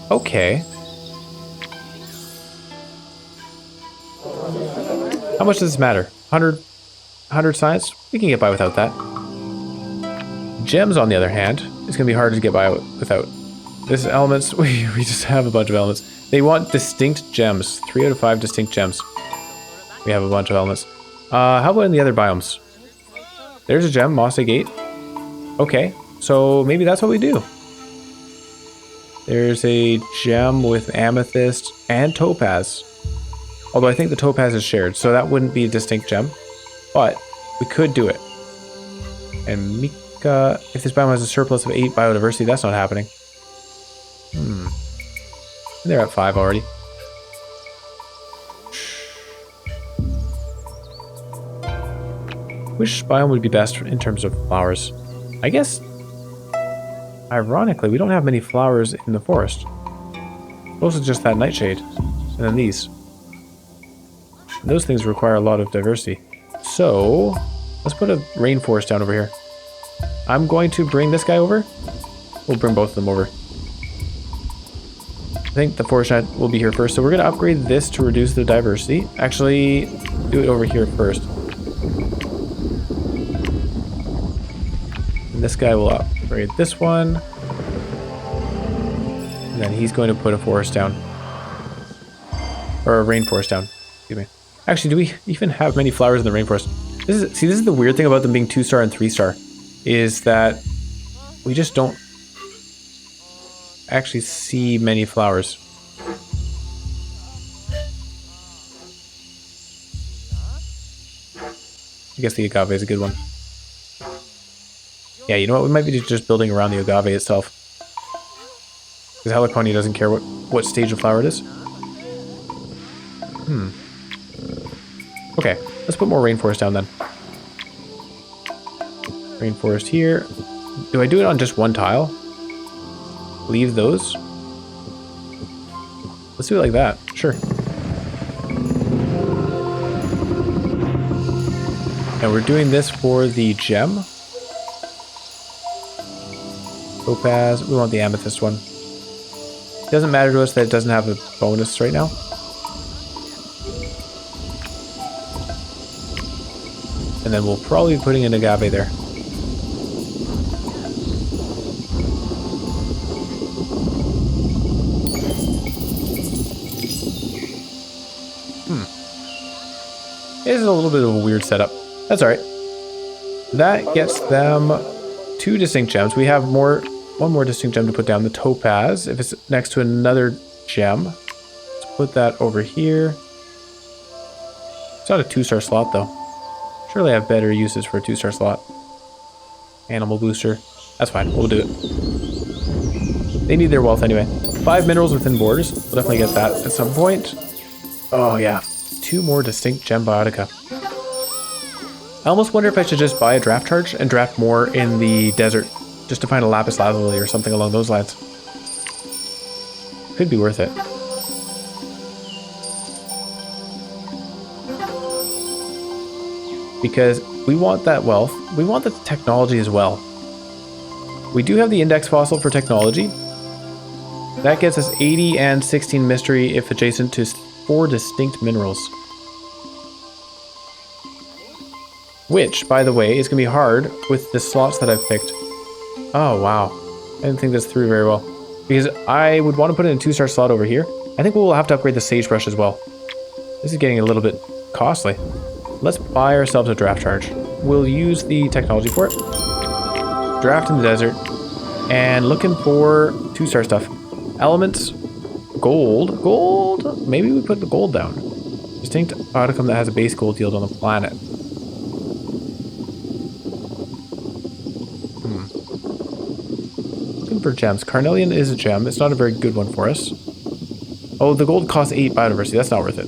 Okay. How much does this matter? 100 science? We can get by without that. Gems, on the other hand, is going to be hard to get by without. This elements, we just have a bunch of elements. They want distinct gems. 3 out of 5 distinct gems. We have a bunch of elements. How about in the other biomes? There's a gem, Moss Agate. Okay, so maybe that's what we do. There's a gem with amethyst and topaz. Although I think the topaz is shared, so that wouldn't be a distinct gem. But we could do it. And Mika, if this biome has a surplus of 8 biodiversity, that's not happening. They're at 5 already. Which biome would be best in terms of flowers? I guess, ironically, we don't have many flowers in the forest. Mostly just that nightshade. And then these. And those things require a lot of diversity. So, let's put a rainforest down over here. I'm going to bring this guy over. We'll bring both of them over. I think the forest giant will be here first. So we're going to upgrade this to reduce the diversity. Actually, do it over here first. And this guy will upgrade this one. And then he's going to put a forest down. Or a rainforest down. Excuse me. Actually, do we even have many flowers in the rainforest? This is the weird thing about them being 2-star and 3-star. Is that we just don't actually see many flowers. I guess the agave is a good one. Yeah, you know what? We might be just building around the agave itself. Because Heliconia doesn't care what stage of flower it is. Okay, let's put more rainforest down then. Rainforest here. Do I do it on just one tile? Leave those? Let's do it like that. Sure. And we're doing this for the gem. Topaz. We want the amethyst one. It doesn't matter to us that it doesn't have a bonus right now. And then we'll probably be putting an agave there. It is a little bit of a weird setup. That's alright. That gets them 2 distinct gems. We have one more distinct gem to put down, the topaz. If it's next to another gem, let's put that over here. It's not a 2-star slot though. Surely I have better uses for a 2-star slot. Animal booster. That's fine, we'll do it. They need their wealth anyway. 5 minerals within borders. We'll definitely get that at some point. Oh yeah, 2 more distinct gem biotica. I almost wonder if I should just buy a draft charge and draft more in the desert, just to find a lapis lazuli or something along those lines. Could be worth it. Because we want that wealth. We want the technology as well. We do have the index fossil for technology. That gets us 80 and 16 mystery if adjacent to 4 distinct minerals. Which, by the way, is going to be hard with the slots that I've picked. Oh, wow. I didn't think this through very well. Because I would want to put in a 2-star slot over here. I think we'll have to upgrade the sagebrush as well. This is getting a little bit costly. Let's buy ourselves a draft charge. We'll use the technology for it. Draft in the desert. And looking for 2-star stuff. Elements. Gold. Gold? Maybe we put the gold down. Distinct bioticum that has a base gold yield on the planet. Looking for gems. Carnelian is a gem. It's not a very good one for us. Oh, the gold costs 8 biodiversity. That's not worth it.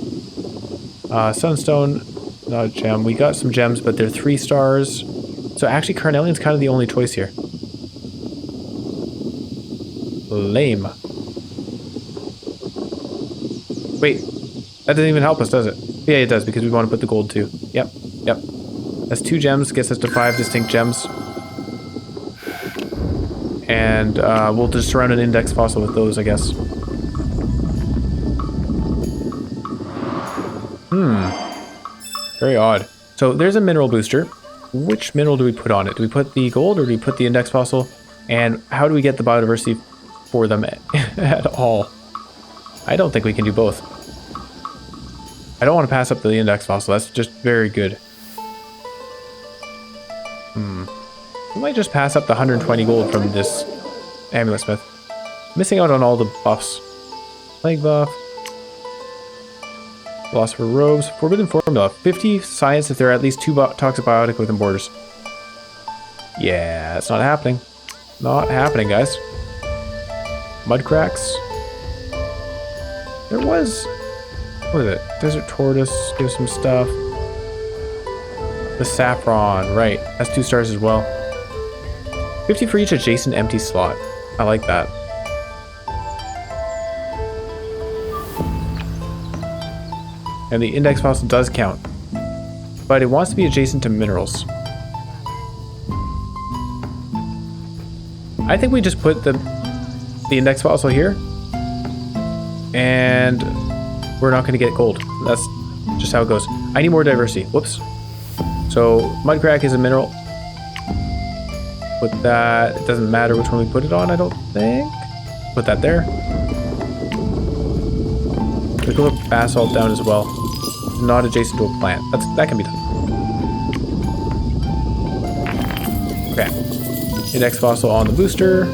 Sunstone. Not a gem. We got some gems, but they're 3 stars. So actually, Carnelian's kind of the only choice here. Lame. Wait, that doesn't even help us, does it? Yeah, it does, because we want to put the gold too. Yep, yep. That's 2 gems, gets us to 5 distinct gems. And we'll just surround an index fossil with those, I guess. Very odd. So there's a mineral booster. Which mineral do we put on it? Do we put the gold or do we put the index fossil? And how do we get the biodiversity for them at all? I don't think we can do both. I don't want to pass up the index fossil. That's just very good. We might just pass up the 120 gold from this amulet smith. Missing out on all the buffs. Plague buff. Philosopher robes. Forbidden formula. 50 science if there are at least 2 toxic biotic within borders. Yeah, it's not happening. Not happening, guys. Mud cracks. There was... what is it? Desert tortoise. Give some stuff. The saffron. Right. That's 2 stars as well. 50 for each adjacent empty slot. I like that. And the index fossil does count. But it wants to be adjacent to minerals. I think we just put the index fossil here. And we're not going to get gold. That's just how it goes. I need more diversity. Whoops. So, mudcrack is a mineral. Put that... it doesn't matter which one we put it on, I don't think. Put that there. We can put basalt down as well. Not adjacent to a plant. That can be done. Okay. Index fossil on the booster.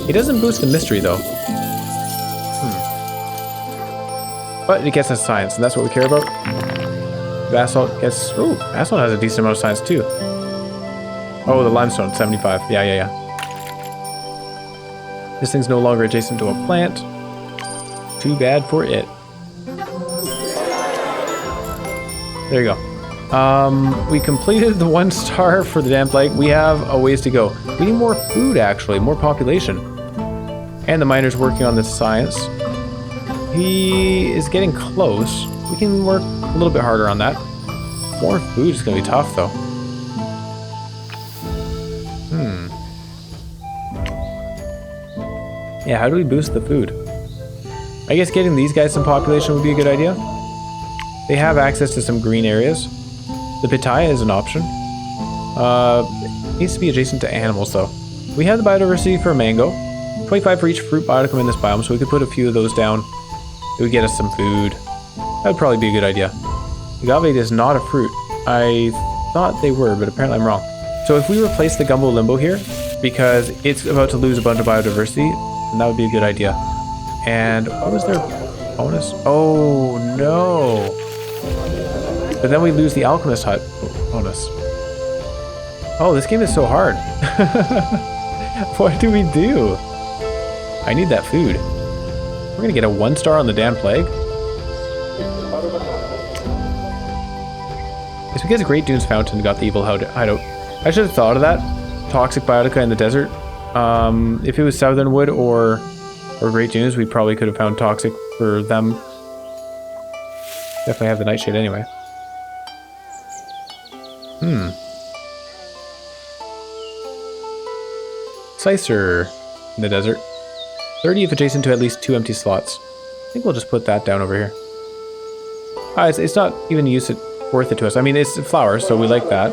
It doesn't boost the mystery though. But it gets us science, and that's what we care about. Basalt gets... ooh, basalt has a decent amount of science too. Oh, the limestone, 75. Yeah. This thing's no longer adjacent to a plant. Too bad for it. There you go. We completed the 1 star for the damp lake. We have a ways to go. We need more food, actually, more population. And the miner's working on this science. He is getting close. We can work a little bit harder on that. More food is going to be tough, though. Yeah, how do we boost the food? I guess getting these guys some population would be a good idea. They have access to some green areas. The pitaya is an option. It needs to be adjacent to animals, though. We have the biodiversity for a mango. 25 for each fruit bioticum in this biome, so we could put a few of those down. It would get us some food. That would probably be a good idea. Agave is not a fruit. I thought they were, but apparently I'm wrong. So if we replace the Gumbo Limbo here, because it's about to lose a bunch of biodiversity, then that would be a good idea. And what was their bonus? Oh no! But then we lose the Alchemist Hut bonus. Oh, this game is so hard. What do we do? I need that food. We're gonna get a 1-star on the damn plague. It's because Great Dunes Fountain got the evil hideout. I should have thought of that. Toxic Biotica in the desert. If it was Southernwood or Great Dunes, we probably could have found toxic for them. Definitely have the Nightshade anyway. Sicer in the desert. 30 if adjacent to at least 2 empty slots. I think we'll just put that down over here. It's not even worth it to us. I mean, it's a flower, so we like that.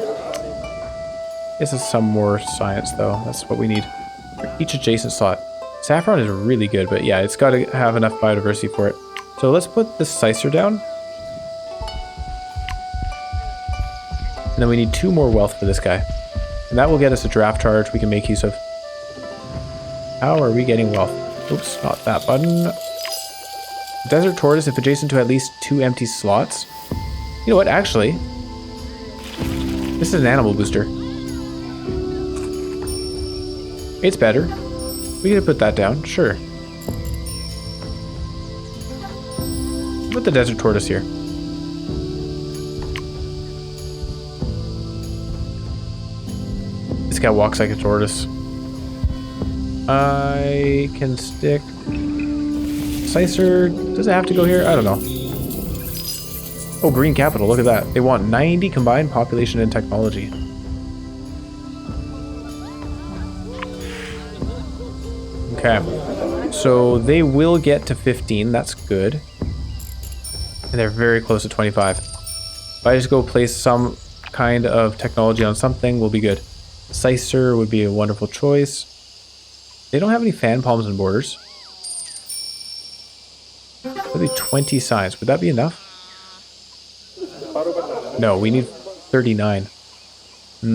This is some more science, though. That's what we need for each adjacent slot. Saffron is really good, but yeah, it's got to have enough biodiversity for it. So let's put the Sicer down. And then we need 2 more wealth for this guy. And that will get us a draft charge we can make use of. How are we getting wealth? Oops, not that button. Desert Tortoise if adjacent to at least 2 empty slots. You know what, actually, this is an animal booster. It's better. We could put that down, sure. Put the Desert Tortoise here. This guy walks like a tortoise. I can stick... Sicer, does it have to go here? I don't know. Oh, Green Capital, look at that. They want 90 combined population and technology. Okay. So they will get to 15, that's good. And they're very close to 25. If I just go place some kind of technology on something, we'll be good. Sicer would be a wonderful choice. They don't have any fan palms and borders. That'd be 20 signs. Would that be enough? No, we need 39. I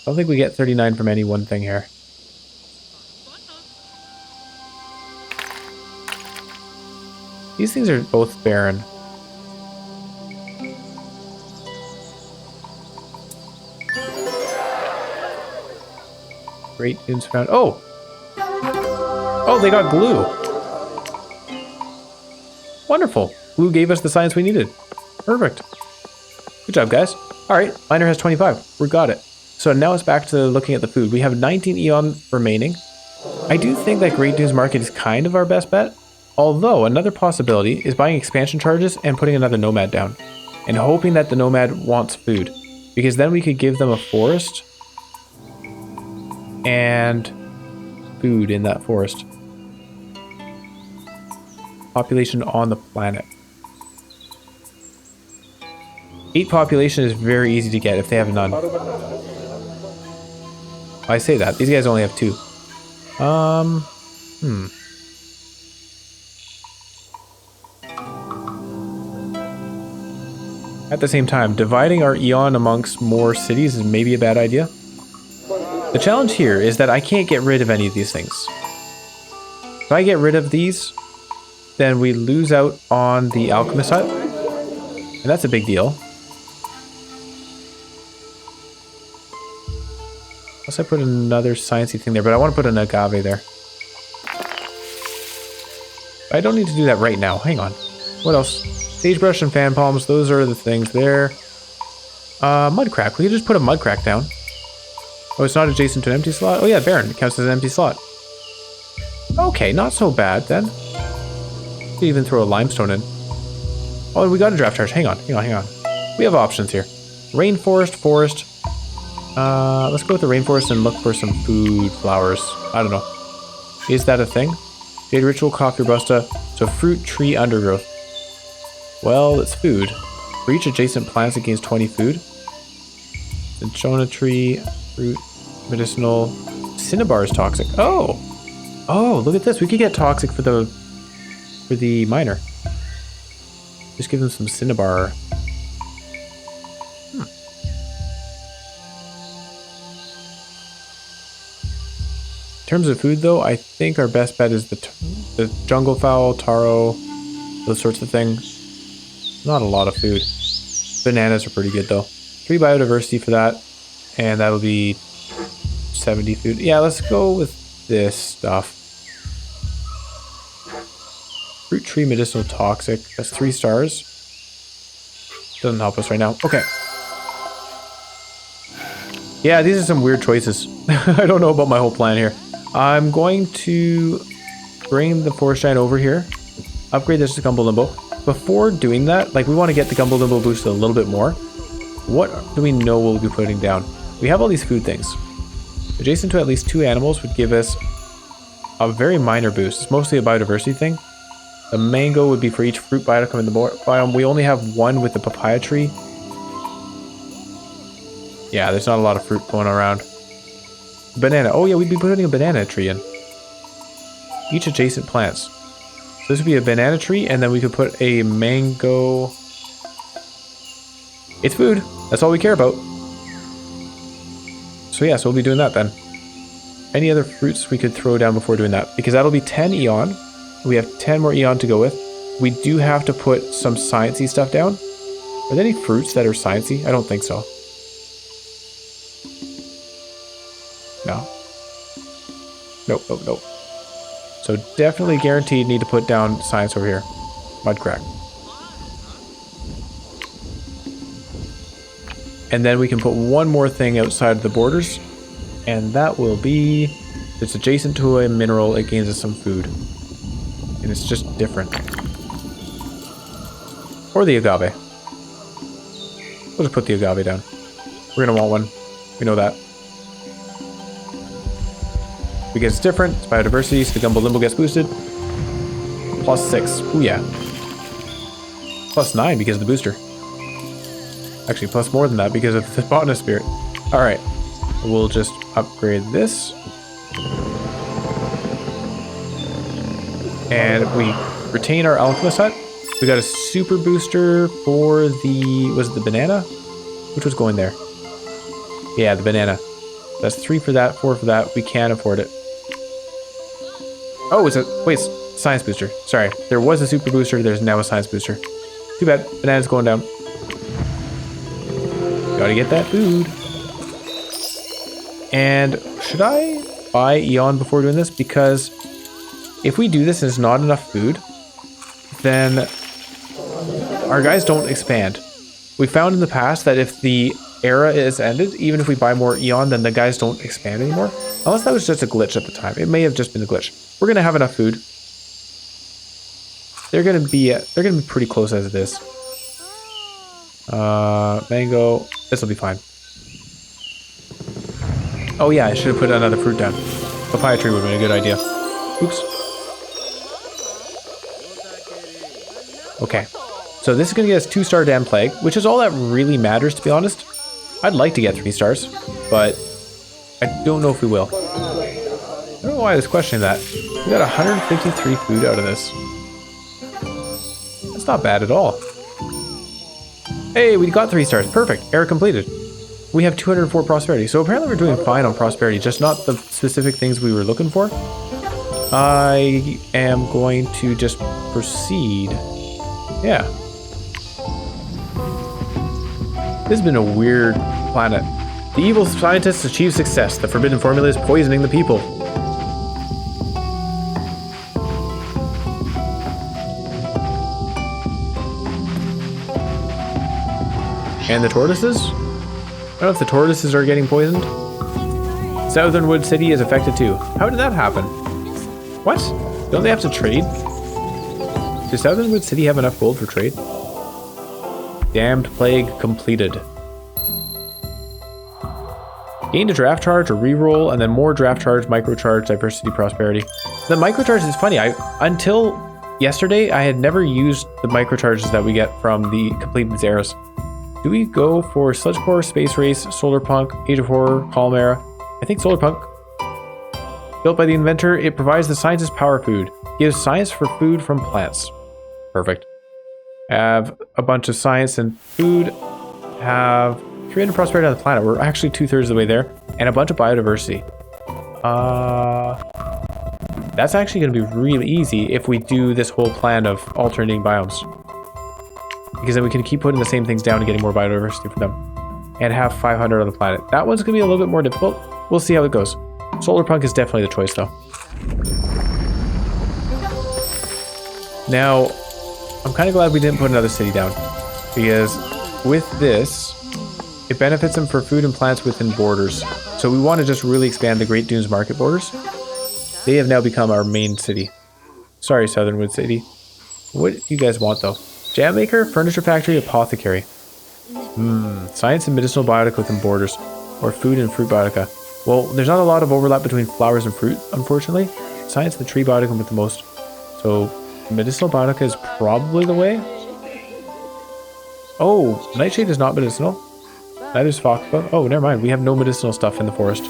don't think we get 39 from any one thing here. These things are both barren. Great Dunes found. Oh! Oh, they got glue. Wonderful. Glue gave us the science we needed. Perfect. Good job, guys. All right, miner has 25. We got it. So now it's back to looking at the food. We have 19 Eon remaining. I do think that Great Dunes Market is kind of our best bet. Although, another possibility is buying expansion charges and putting another nomad down. And hoping that the nomad wants food. Because then we could give them a forest. And food in that forest. Population on the planet. 8 population is very easy to get if they have none. I say that. These guys only have 2. At the same time, dividing our Eon amongst more cities is maybe a bad idea. The challenge here is that I can't get rid of any of these things. If I get rid of these, then we lose out on the Alchemist Hut. And that's a big deal. Unless I put another sciencey thing there, but I want to put an agave there. I don't need to do that right now. Hang on. What else? Sagebrush and fan palms, those are the things there. Mudcrack. We could just put a mudcrack down. Oh, it's not adjacent to an empty slot? Oh yeah, barren. It counts as an empty slot. Okay, not so bad then. Could even throw a limestone in. Oh, we got a draft charge. Hang on. We have options here. Rainforest, forest. Let's go with the rainforest and look for some food, flowers. I don't know. Is that a thing? Jade ritual, coffee robusta. So fruit, tree, undergrowth. Well, it's food. For each adjacent plants, it gains 20 food. Cinchona tree, fruit, medicinal. Cinnabar is toxic. Oh, look at this. We could get toxic for the for the miner? Just give them some cinnabar. In terms of food, though, I think our best bet is the jungle fowl, taro, those sorts of things. Not a lot of food. Bananas are pretty good, though. 3 biodiversity for that, and that'll be 70 food. Yeah, let's go with this stuff. Fruit tree medicinal toxic. That's 3 stars. Doesn't help us right now. Okay. Yeah, these are some weird choices. I don't know about my whole plan here. I'm going to bring the forest giant over here. Upgrade this to Gumbo Limbo. Before doing that, like, we want to get the Gumbo Limbo boosted a little bit more. What do we know we'll be putting down? We have all these food things. Adjacent to at least 2 animals would give us a very minor boost. It's mostly a biodiversity thing. The mango would be for each fruit biome in the biome. We only have 1 with the papaya tree. Yeah, there's not a lot of fruit going around. Banana. Oh yeah, we'd be putting a banana tree in. Each adjacent plants. So this would be a banana tree, and then we could put a mango. It's food. That's all we care about. So yeah, so we'll be doing that then. Any other fruits we could throw down before doing that? Because that'll be 10 Eon. We have 10 more Eon to go with. We do have to put some sciencey stuff down. Are there any fruits that are sciencey? I don't think so. No. Nope, nope, nope. So definitely guaranteed need to put down science over here. Mud crack. And then we can put one more thing outside the borders. And that will be, it's adjacent to a mineral, it gains us some food. And it's just different. Or the agave. We'll just put the agave down. We're gonna want one. We know that. Because it's different, it's biodiversity, so the Gumbo Limbo gets boosted. +6. Ooh yeah. +9 because of the booster. Actually, plus more than that because of the botanist spirit. Alright. We'll just upgrade this. And we retain our alchemist hut. We got a super booster for the, was it the banana? Which was going there? Yeah, the banana. That's 3 for that, 4 for that. We can afford it. Oh, it's a, wait, science booster. Sorry, there was a super booster, there's now a science booster. Too bad, banana's going down. Gotta get that food. And should I buy Eon before doing this? Because if we do this and it's not enough food, then our guys don't expand. We found in the past that if the era is ended, even if we buy more Eon, then the guys don't expand anymore. Unless that was just a glitch at the time. It may have just been a glitch. We're gonna have enough food. They're gonna be pretty close as it is. Mango. This will be fine. Oh yeah, I should have put another fruit down. Papaya tree would have been a good idea. Oops. Okay. So this is gonna get us 2-star Damn Plague, which is all that really matters, to be honest. I'd like to get 3 stars, but I don't know if we will. I don't know why I was questioning that. We got 153 food out of this. That's not bad at all. Hey, we got 3 stars. Perfect. Error completed. We have 204 prosperity. So apparently we're doing fine on prosperity, just not the specific things we were looking for. I am going to just proceed. Yeah. This has been a weird planet. The evil scientists achieve success. The forbidden formula is poisoning the people. And the tortoises? I don't know if the tortoises are getting poisoned. Southernwood City is affected too. How did that happen? What? Don't they have to trade? Does Southernwood City have enough gold for trade? Damned Plague completed. Gained a draft charge, a reroll, and then more draft charge, microcharge, diversity, prosperity. The microcharge is funny. Until yesterday, I had never used the microcharges that we get from the completing these arrows. Do we go for Sludgecore, Space Race, Solarpunk, Age of Horror, Calm Era? I think Solarpunk. Built by the inventor, it provides the scientist power food. Gives science for food from plants. Perfect. Have a bunch of science and food. Have 300 prosperity on the planet. We're actually 2/3 of the way there. And a bunch of biodiversity. That's actually going to be really easy if we do this whole plan of alternating biomes. Because then we can keep putting the same things down and getting more biodiversity from them. And have 500 on the planet. That one's going to be a little bit more difficult. We'll see how it goes. Solarpunk is definitely the choice, though. Now, I'm kind of glad we didn't put another city down. Because with this, it benefits them for food and plants within borders. So we want to just really expand the Great Dunes market borders. They have now become our main city. Sorry, Southernwood City. What do you guys want, though? Jam maker, furniture factory, apothecary. Science and medicinal biotica within borders. Or food and fruit biotica. Well, there's not a lot of overlap between flowers and fruit, unfortunately. Science and the tree biotica with the most. So, medicinal biotica is probably the way. Oh, nightshade is not medicinal. Neither is foxglove. Oh, never mind. We have no medicinal stuff in the forest.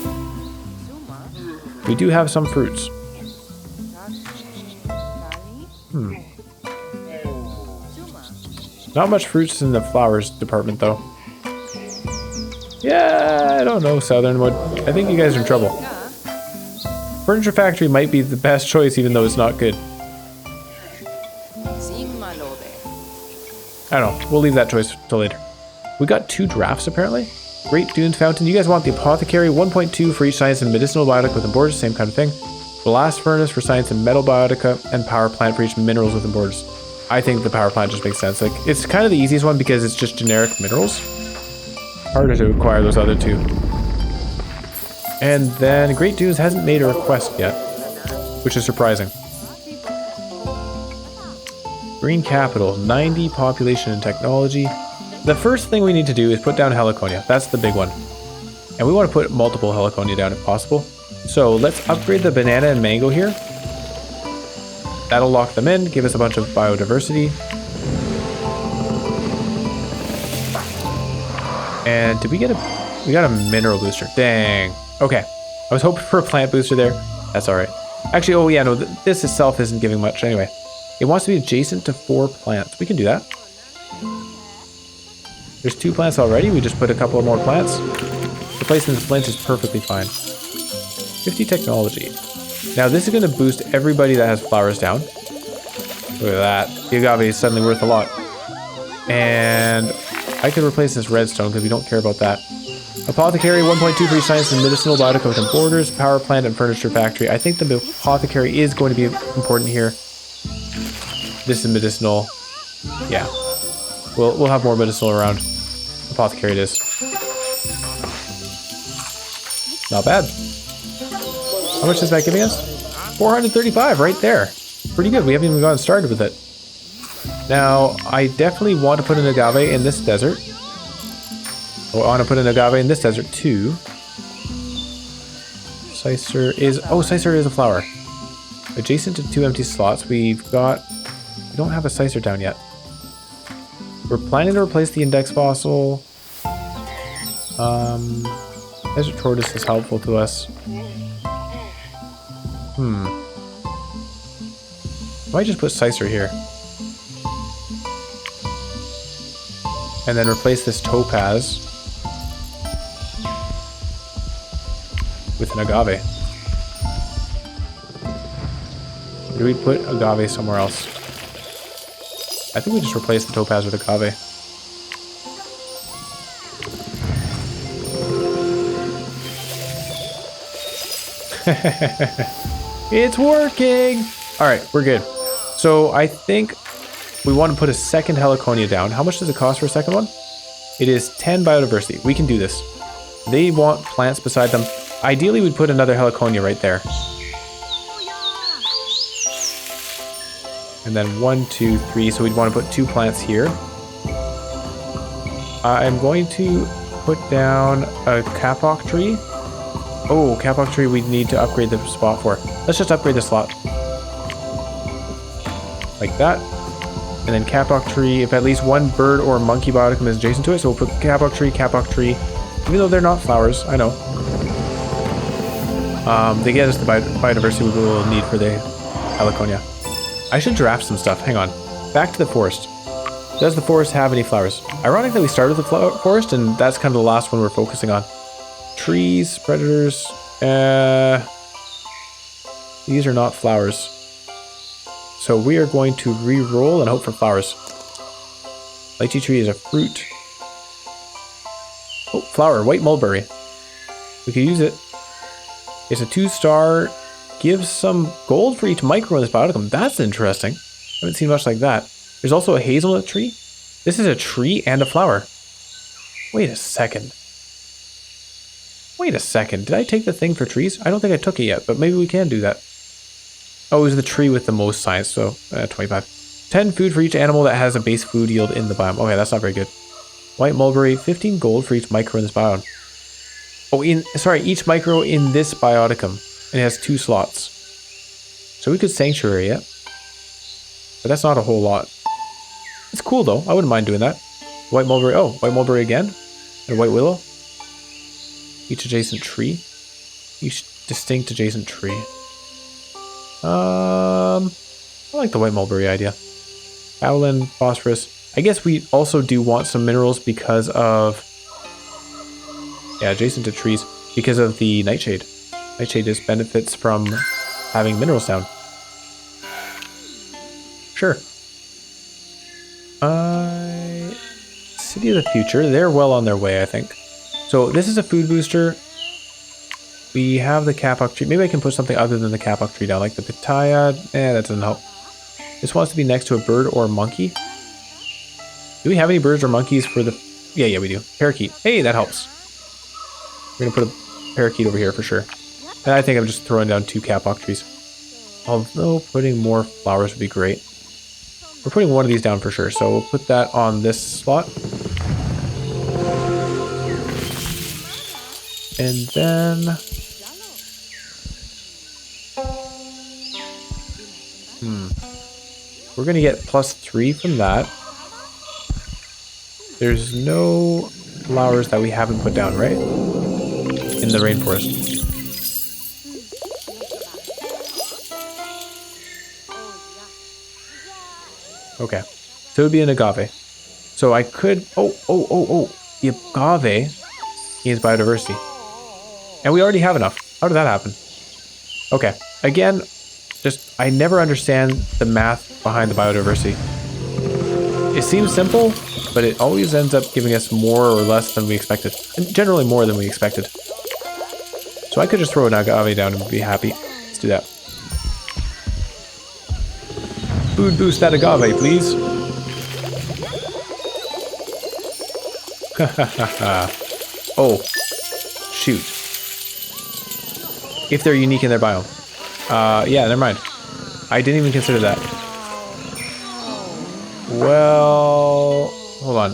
We do have some fruits. Not much fruits in the flowers department, though. Yeah, I don't know, Southernwood. I think you guys are in trouble. Furniture factory might be the best choice, even though it's not good. I don't know. We'll leave that choice till later. We got 2 drafts, apparently. Great Dunes Fountain. You guys want the apothecary, 1.2 for each science and medicinal biotica within borders, same kind of thing. Blast furnace for science and metal biotica, and power plant for each minerals within borders. I think the power plant just makes sense. Like, it's kind of the easiest one because it's just generic minerals. Harder to acquire those other 2. And then Great Dunes hasn't made a request yet, which is surprising. Green capital, 90 population and technology. The first thing we need to do is put down Heliconia. That's the big one. And we want to put multiple Heliconia down if possible. So let's upgrade the banana and mango here. That'll lock them in, give us a bunch of biodiversity. And did we get we got a mineral booster. Dang. Okay. I was hoping for a plant booster there. That's all right. Actually, oh yeah, no, this itself isn't giving much anyway. It wants to be adjacent to 4 plants. We can do that. There's 2 plants already. We just put a couple of more plants. Replacing the flint is perfectly fine. 50 technology. Now this is going to boost everybody that has flowers down. Look at that. The agave is suddenly worth a lot. And I could replace this redstone because we don't care about that. Apothecary, 1.2 for each science and medicinal biotica within borders, power plant and furniture factory. I think the apothecary is going to be important here. This is medicinal. Yeah. We'll have more medicinal around. Apothecary it is. Not bad. How much is that giving us? 435 right there. Pretty good. We haven't even gotten started with it. Now, I definitely want to put an agave in this desert. I want to put an agave in this desert too. Sicer is... Oh, Sicer is a flower. Adjacent to 2 empty slots, we've got... We don't have a Sicer down yet. We're planning to replace the index fossil. Desert tortoise is helpful to us. I might just put Sicer here. And then replace this topaz with an agave. Or do we put agave somewhere else? I think we just replace the topaz with agave. It's working! Alright, we're good. So I think we want to put a second Heliconia down. How much does it cost for a second one? It is 10 biodiversity. We can do this. They want plants beside them. Ideally, we'd put another Heliconia right there. And then 1, 2, 3. So we'd want to put 2 plants here. I'm going to put down a kapok tree. Oh, kapok tree we need to upgrade the spot for. Let's just upgrade the slot. Like that. And then kapok tree, if at least 1 bird or monkey bioticum is adjacent to it. So we'll put kapok tree. Even though they're not flowers, I know. They get us the biodiversity we will need for the Heliconia. I should draft some stuff. Hang on. Back to the forest. Does the forest have any flowers? Ironic that we started with the forest, and that's kind of the last one we're focusing on. Trees, predators. These are not flowers. So we are going to re-roll and hope for flowers. Lychee tree is a fruit. Oh, flower, white mulberry. We could use it. It's a 2-star. Gives some gold for each micro in this bioticum. That's interesting. Haven't seen much like that. There's also a hazelnut tree. This is a tree and a flower. Wait a second. Wait a second. Did I take the thing for trees? I don't think I took it yet, but maybe we can do that. Oh, it was the tree with the most science, so 25. 10 food for each animal that has a base food yield in the biome. Okay, that's not very good. White mulberry, 15 gold for each micro in this biome. Oh, each micro in this bioticum. And it has 2 slots. So we could sanctuary it. But that's not a whole lot. It's cool though. I wouldn't mind doing that. White mulberry. Oh, white mulberry again. And white willow. Each adjacent tree. Each distinct adjacent tree. I like the white mulberry idea. Howlin, phosphorus. I guess we also do want some minerals because of... Yeah, adjacent to trees. Because of the nightshade. Nightshade just benefits from having minerals down. Sure. City of the Future. They're well on their way, I think. So this is a food booster. We have the kapok tree. Maybe I can put something other than the kapok tree down, like the pitaya. That doesn't help. This wants to be next to a bird or a monkey. Do we have any birds or monkeys for the... Yeah, we do. Parakeet. Hey, that helps. We're going to put a parakeet over here for sure. And I think I'm just throwing down 2 kapok trees. Although putting more flowers would be great. We're putting one of these down for sure, so we'll put that on this slot. And then... We're going to get +3 from that. There's no flowers that we haven't put down, right? In the rainforest. Okay. So it would be an agave. So I could... Oh. The agave is biodiversity. And we already have enough. How did that happen? Okay. Again, just... I never understand the math behind the biodiversity. It seems simple, but it always ends up giving us more or less than we expected. And generally more than we expected. So I could just throw an agave down and be happy. Let's do that. Food boost that agave, please. Oh. Shoot. If they're unique in their biome. Yeah, never mind. I didn't even consider that. Well... Hold on.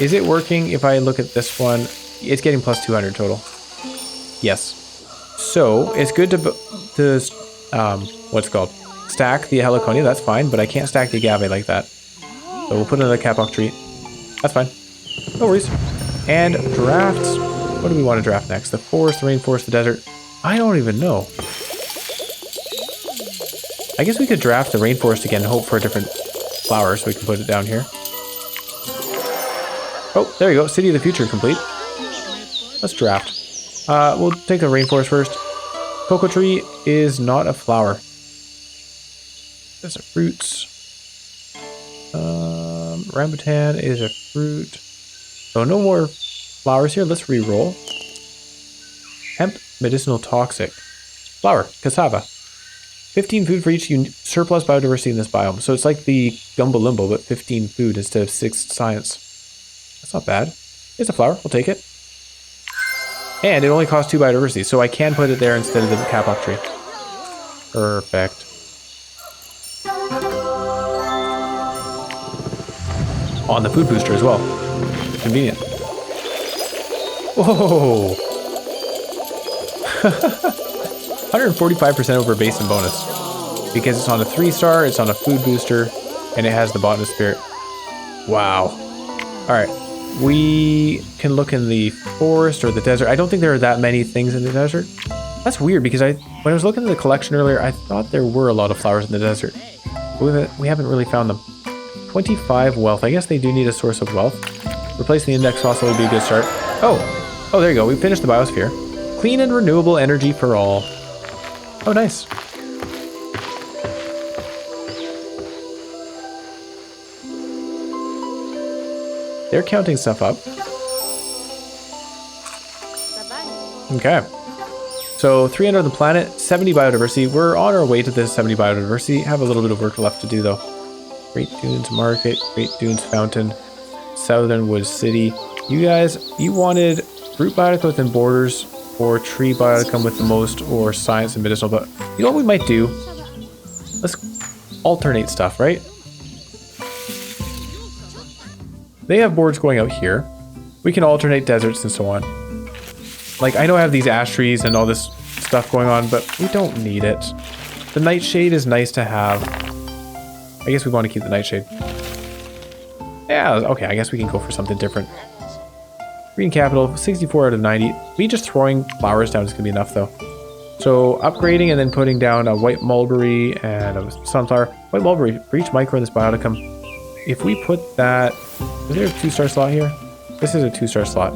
Is it working if I look at this one? It's getting +200 total. Yes. So, it's good to what's it called? Stack the heliconia, that's fine, but I can't stack the agave like that. So we'll put another kapok tree. That's fine. No worries. And draft. What do we want to draft next? The forest, the rainforest, the desert? I don't even know. I guess we could draft the rainforest again and hope for a different flower so we can put it down here. Oh, there you go. City of the Future complete. Let's draft. We'll take the rainforest first. Cocoa tree is not a flower. That's a fruit. Rambutan is a fruit. So no more flowers here. Let's re-roll. Hemp, medicinal, toxic. Flower, cassava. 15 food for each surplus biodiversity in this biome. So it's like the Gumbo Limbo, but 15 food instead of 6 science. That's not bad. It's a flower. We'll take it. And it only costs 2 biodiversity, so I can put it there instead of the kapok tree. Perfect. On the food booster as well. Convenient. Whoa! 145% over base and bonus. Because it's on a 3-star, it's on a food booster, and it has the botanist spirit. Wow. Alright. We can look in the forest or the desert. I don't think there are that many things in the desert. That's weird because when I was looking at the collection earlier, I thought there were a lot of flowers in the desert. But we haven't really found them. 25 wealth. I guess they do need a source of wealth. Replacing the index fossil would be a good start. Oh, there you go. We finished the biosphere. Clean and renewable energy for all. Oh, nice. They're counting stuff up. Okay. So 300 on the planet, 70 biodiversity. We're on our way to this 70 biodiversity. Have a little bit of work left to do though. Great Dunes Market, Great Dunes Fountain, Southern Woods City. You guys, you wanted fruit biotica within borders or tree biotica with the most or science and medicinal, but you know what we might do? Let's alternate stuff, right? They have boards going out here. We can alternate deserts and so on. Like, I know I have these ash trees and all this stuff going on, but we don't need it. The nightshade is nice to have. I guess we want to keep the nightshade. Yeah, okay, I guess we can go for something different. Green capital, 64 out of 90. Me just throwing flowers down is going to be enough, though. So, upgrading and then putting down a white mulberry and a sunflower. White mulberry for each micro in this bioticum. If we put that... Is there a 2-star slot here? This is a 2-star slot.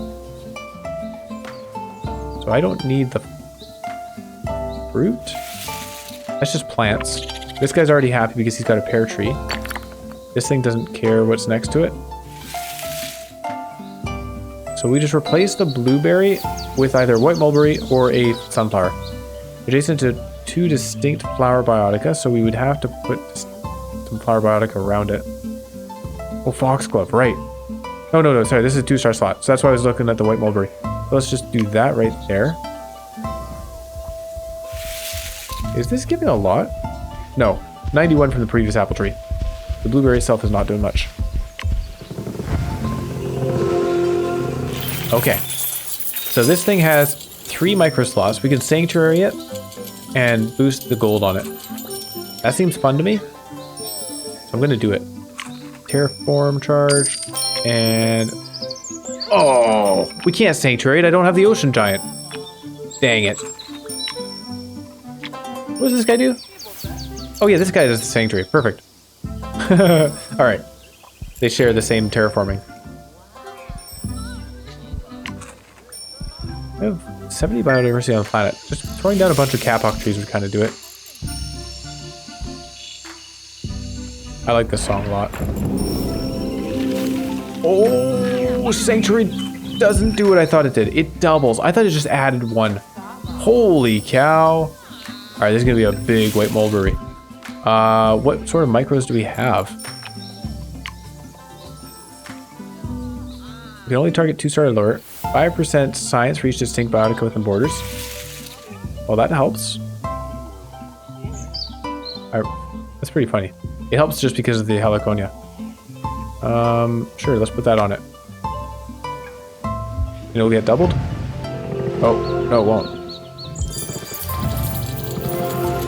So I don't need the fruit. That's just plants. This guy's already happy because he's got a pear tree. This thing doesn't care what's next to it. So we just replace the blueberry with either white mulberry or a sunflower. Adjacent to 2 distinct flower biotica, so we would have to put some flower biotica around it. Oh, foxglove, right. No, sorry, this is a 2-star slot. So that's why I was looking at the white mulberry. So let's just do that right there. Is this giving a lot? No, 91 from the previous apple tree. The blueberry itself is not doing much. Okay. So this thing has 3 micro slots. We can sanctuary it and boost the gold on it. That seems fun to me. So I'm going to do it. Terraform charge and... Oh, we can't sanctuary it. I don't have the ocean giant. Dang it. What does this guy do? Oh yeah, this guy does the sanctuary. Perfect. All right. They share the same terraforming. We have 70 biodiversity on the planet. Just throwing down a bunch of kapok trees would kind of do it. I like this song a lot. Oh, sanctuary doesn't do what I thought it did. It doubles. I thought it just added 1. Holy cow. All right, this is going to be a big white mulberry. What sort of micros do we have? We can only target 2-star alert. 5% science for each distinct biotica within borders. Well, that helps. That's pretty funny. It helps just because of the heliconia. Sure, let's put that on it. And it'll get doubled? Oh, no, it won't.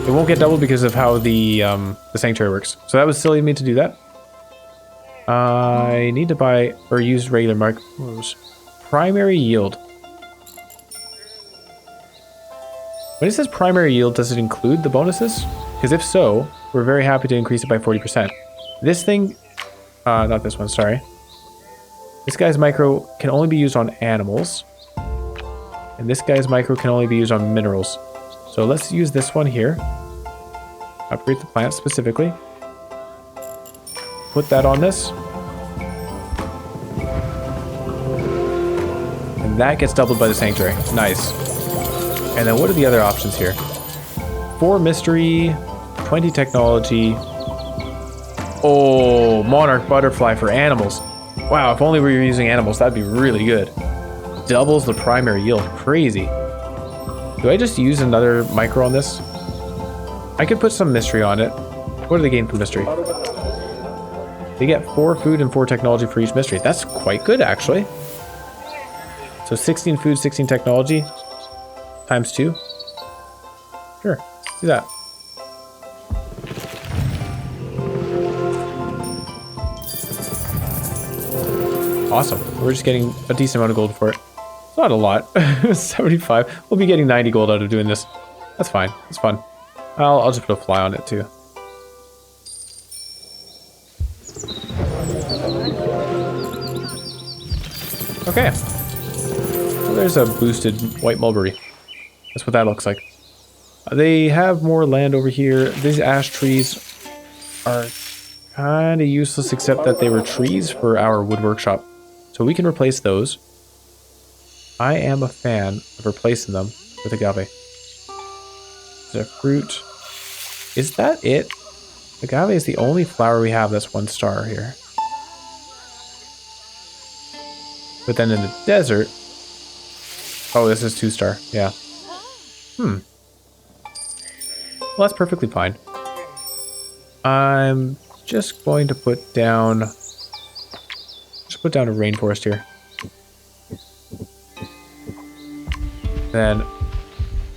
It won't get doubled because of how the sanctuary works. So that was silly of me to do that. I need to buy or use regular micros. Primary yield. When it says primary yield, does it include the bonuses? Because if so, we're very happy to increase it by 40%. This thing, not this one, sorry. This guy's micro can only be used on animals. And this guy's micro can only be used on minerals. So let's use this one here. Upgrade the plant specifically. Put that on this. And that gets doubled by the sanctuary. Nice. And then what are the other options here? 4 mystery, 20 technology. Oh, monarch butterfly for animals. Wow, if only we were using animals, that'd be really good. Doubles the primary yield. Crazy. Do I just use another micro on this? I could put some mystery on it. What do they gain from mystery? They get 4 food and 4 technology for each mystery. That's quite good, actually. So 16 food, 16 technology. Times 2. Sure, do that. Awesome. We're just getting a decent amount of gold for it. Not a lot. 75. We'll be getting 90 gold out of doing this. That's fine. It's fun. I'll just put a fly on it too. Okay. Well, there's a boosted white mulberry. That's what that looks like. They have more land over here. These ash trees are kind of useless except that they were trees for our wood workshop. So we can replace those. I am a fan of replacing them with agave. Is it a fruit? Is that it? Agave is the only flower we have that's 1 star here. But then in the desert... Oh, this is 2 star. Yeah. Well, that's perfectly fine. I'm just going to put down... Just put down a rainforest here. Then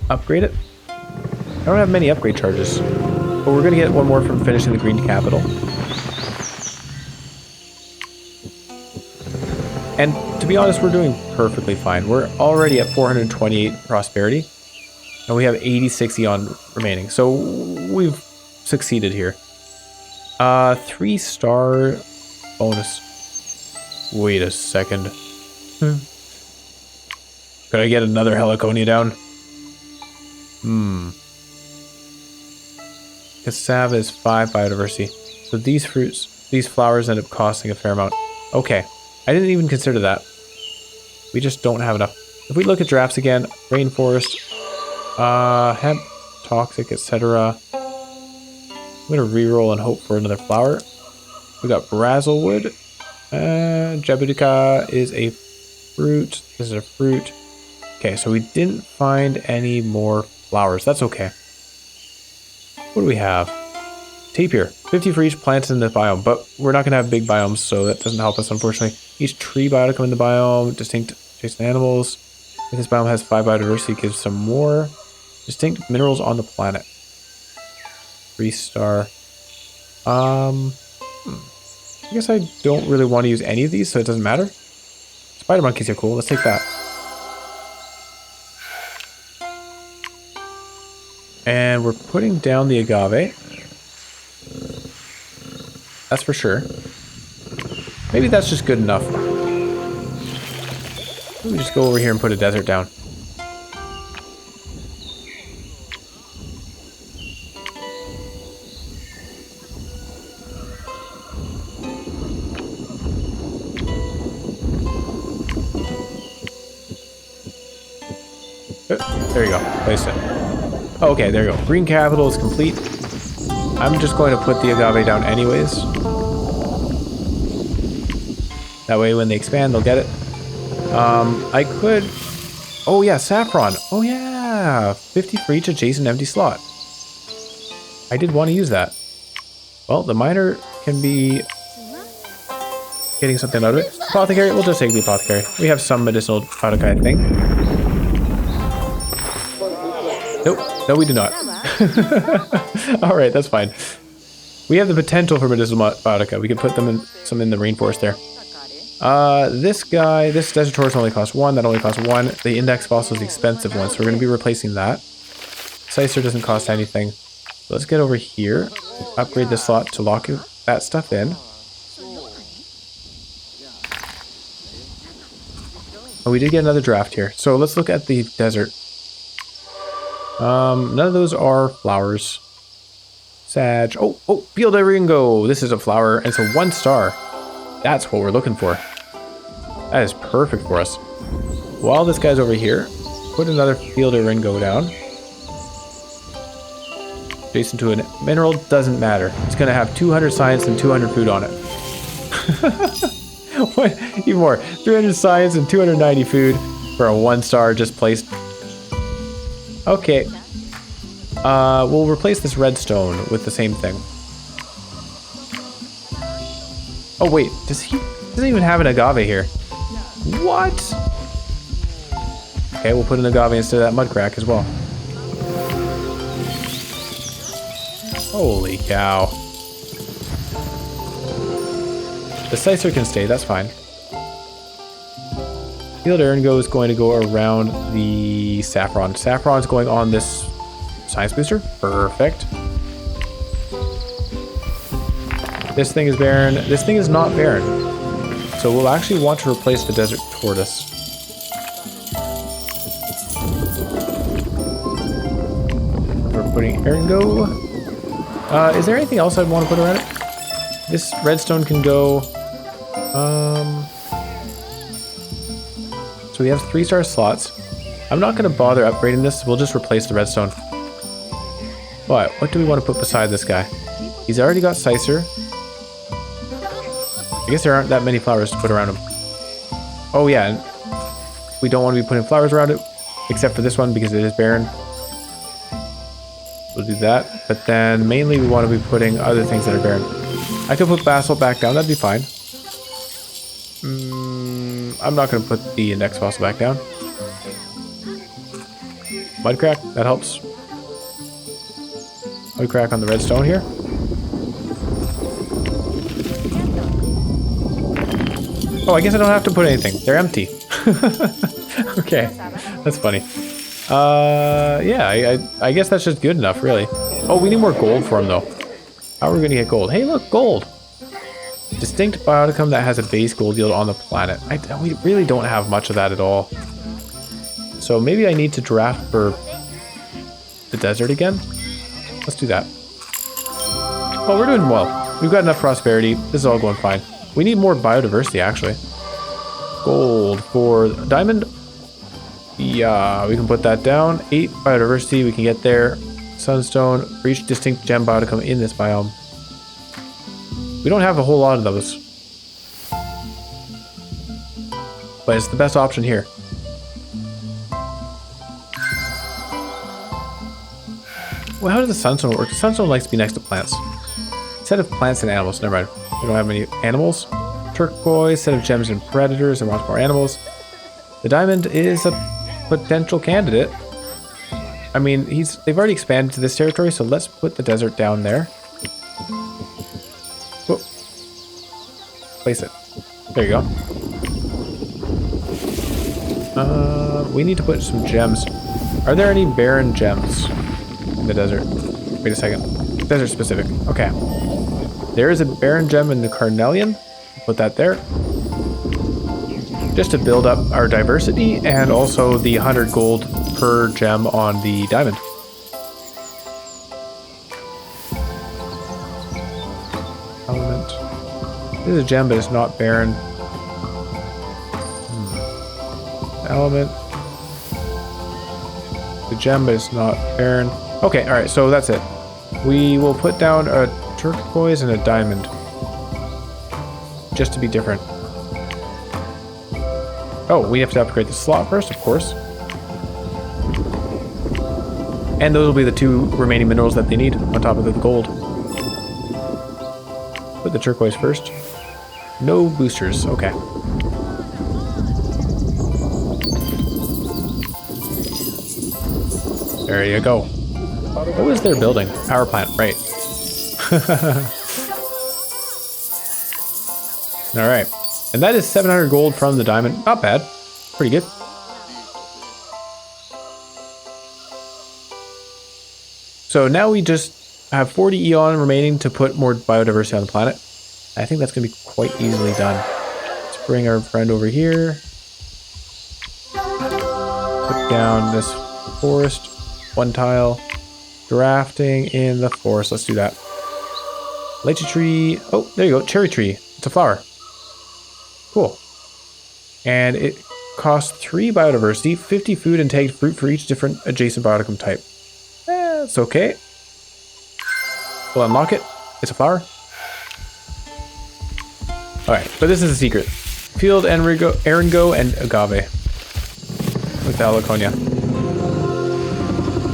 upgrade it. I don't have many upgrade charges, but we're going to get one more from finishing the green capital. And to be honest, we're doing perfectly fine. We're already at 428 prosperity, and we have 86 Eon remaining. So we've succeeded here. 3 star bonus. Wait a second. Could I get another heliconia down? Cassava is 5 biodiversity. So these fruits, these flowers end up costing a fair amount. Okay. I didn't even consider that. We just don't have enough. If we look at drafts again, rainforest, hemp, toxic, etc. I'm gonna reroll and hope for another flower. We got brazelwood. Jabutica is a fruit. This is a fruit. Okay, so we didn't find any more flowers. That's okay. What do we have? Tapir. 50 for each plant in the biome, but we're not going to have big biomes, so that doesn't help us, unfortunately. Each tree bioticum in the biome, distinct adjacent animals. If this biome has 5 biodiversity, gives some more distinct minerals on the planet. 3 star. I guess I don't really want to use any of these, so it doesn't matter. Spider monkeys are cool. Let's take that. And we're putting down the agave. That's for sure. Maybe that's just good enough. Let me just go over here and put a desert down. Oh, there you go. Placed it. Oh, okay, there you go. Green capital is complete. I'm just going to put the agave down anyways. That way when they expand, they'll get it. I could... Oh yeah, saffron. Oh yeah, 50 for each adjacent empty slot. I did want to use that. Well, the miner can be getting something out of it. Apothecary, we'll just take the apothecary. We have some medicinal product, I think. Nope, no we do not. Alright, that's fine. We have the potential for medicinal biotica. We could put them in some in the rainforest there. This guy, this Desertaurus only costs 1, that only costs 1. The index fossil is the expensive one, so we're going to be replacing that. Sicer doesn't cost anything. So let's get over here, upgrade the slot to lock that stuff in. Oh, we did get another draft here. So let's look at the desert. None of those are flowers. Sag. Oh, Field Ringo. This is a flower, and it's a 1 star. That's what we're looking for. That is perfect for us. While this guy's over here, put another Field Ringo down. Adjacent to a mineral, doesn't matter. It's going to have 200 science and 200 food on it. What? Even more. 300 science and 290 food for a 1 star just placed. Okay. We'll replace this redstone with the same thing. Oh wait, doesn't even have an agave here. What? Okay, we'll put an agave instead of that mud crack as well. Holy cow. The Sicer can stay, that's fine. Field Ergo is going to go around the Saffron. Saffron's going on this science booster. Perfect. This thing is barren. This thing is not barren. So we'll actually want to replace the desert tortoise. We're putting Ergo. Is there anything else I'd want to put around it? This redstone can go... So we have 3-star slots. I'm not going to bother upgrading this. We'll just replace the redstone. But what do we want to put beside this guy? He's already got Sicer. I guess there aren't that many flowers to put around him. Oh yeah, and we don't want to be putting flowers around it, except for this one because it is barren. We'll do that. But then mainly we want to be putting other things that are barren. I could put basalt back down. That'd be fine. I'm not going to put the index fossil back down. Mudcrack, that helps. Mudcrack on the redstone here. Oh, I guess I don't have to put anything. They're empty. Okay, that's funny. Yeah, I guess that's just good enough, really. Oh, we need more gold for him, though. How are we going to get gold? Hey, look, gold. Distinct bioticum that has a base gold yield on the planet. We really don't have much of that at all. So maybe I need to draft for the desert again. Let's do that. Oh, we're doing well. We've got enough prosperity. This is all going fine. We need more biodiversity, actually. Gold for diamond. Yeah, we can put that down. 8 biodiversity, we can get there. Sunstone, for each distinct gem bioticum in this biome. We don't have a whole lot of those. But it's the best option here. Well, how does the sunstone work? The sunstone likes to be next to plants. Set of plants and animals. Never mind. We don't have many animals. Turquoise, set of gems and predators, and wants more animals. The diamond is a potential candidate. I mean, they've already expanded to this territory, so let's put the desert down there. Whoa. Place it. There you go. We need to put some gems. Are there any barren gems in the desert? Wait a second. Desert specific. Okay. There is a barren gem in the Carnelian. Put that there. Just to build up our diversity and also the 100 gold per gem on the diamond. Element. This is a gem, but it's not barren. Element. The gem, but it's not barren. Okay, alright, so that's it. We will put down a turquoise and a diamond. Just to be different. Oh, we have to upgrade the slot first, of course. And those will be the 2 remaining minerals that they need on top of the gold. Put the turquoise first. No boosters, okay. There you go. What was their building? Power plant, right. Alright. And that is 700 gold from the diamond. Not bad. Pretty good. So now we just have 40 eon remaining to put more biodiversity on the planet. I think that's going to be quite easily done. Let's bring our friend over here. Put down this forest. 1 tile. Drafting in the forest. Let's do that. Lychee tree. Oh, there you go. Cherry tree. It's a flower. Cool. And it costs 3 biodiversity, 50 food, and tagged fruit for each different adjacent bioticum type. It's okay. We'll unlock it. It's a flower. Alright, but this is a secret. Field Ergo and agave. With the heliconia.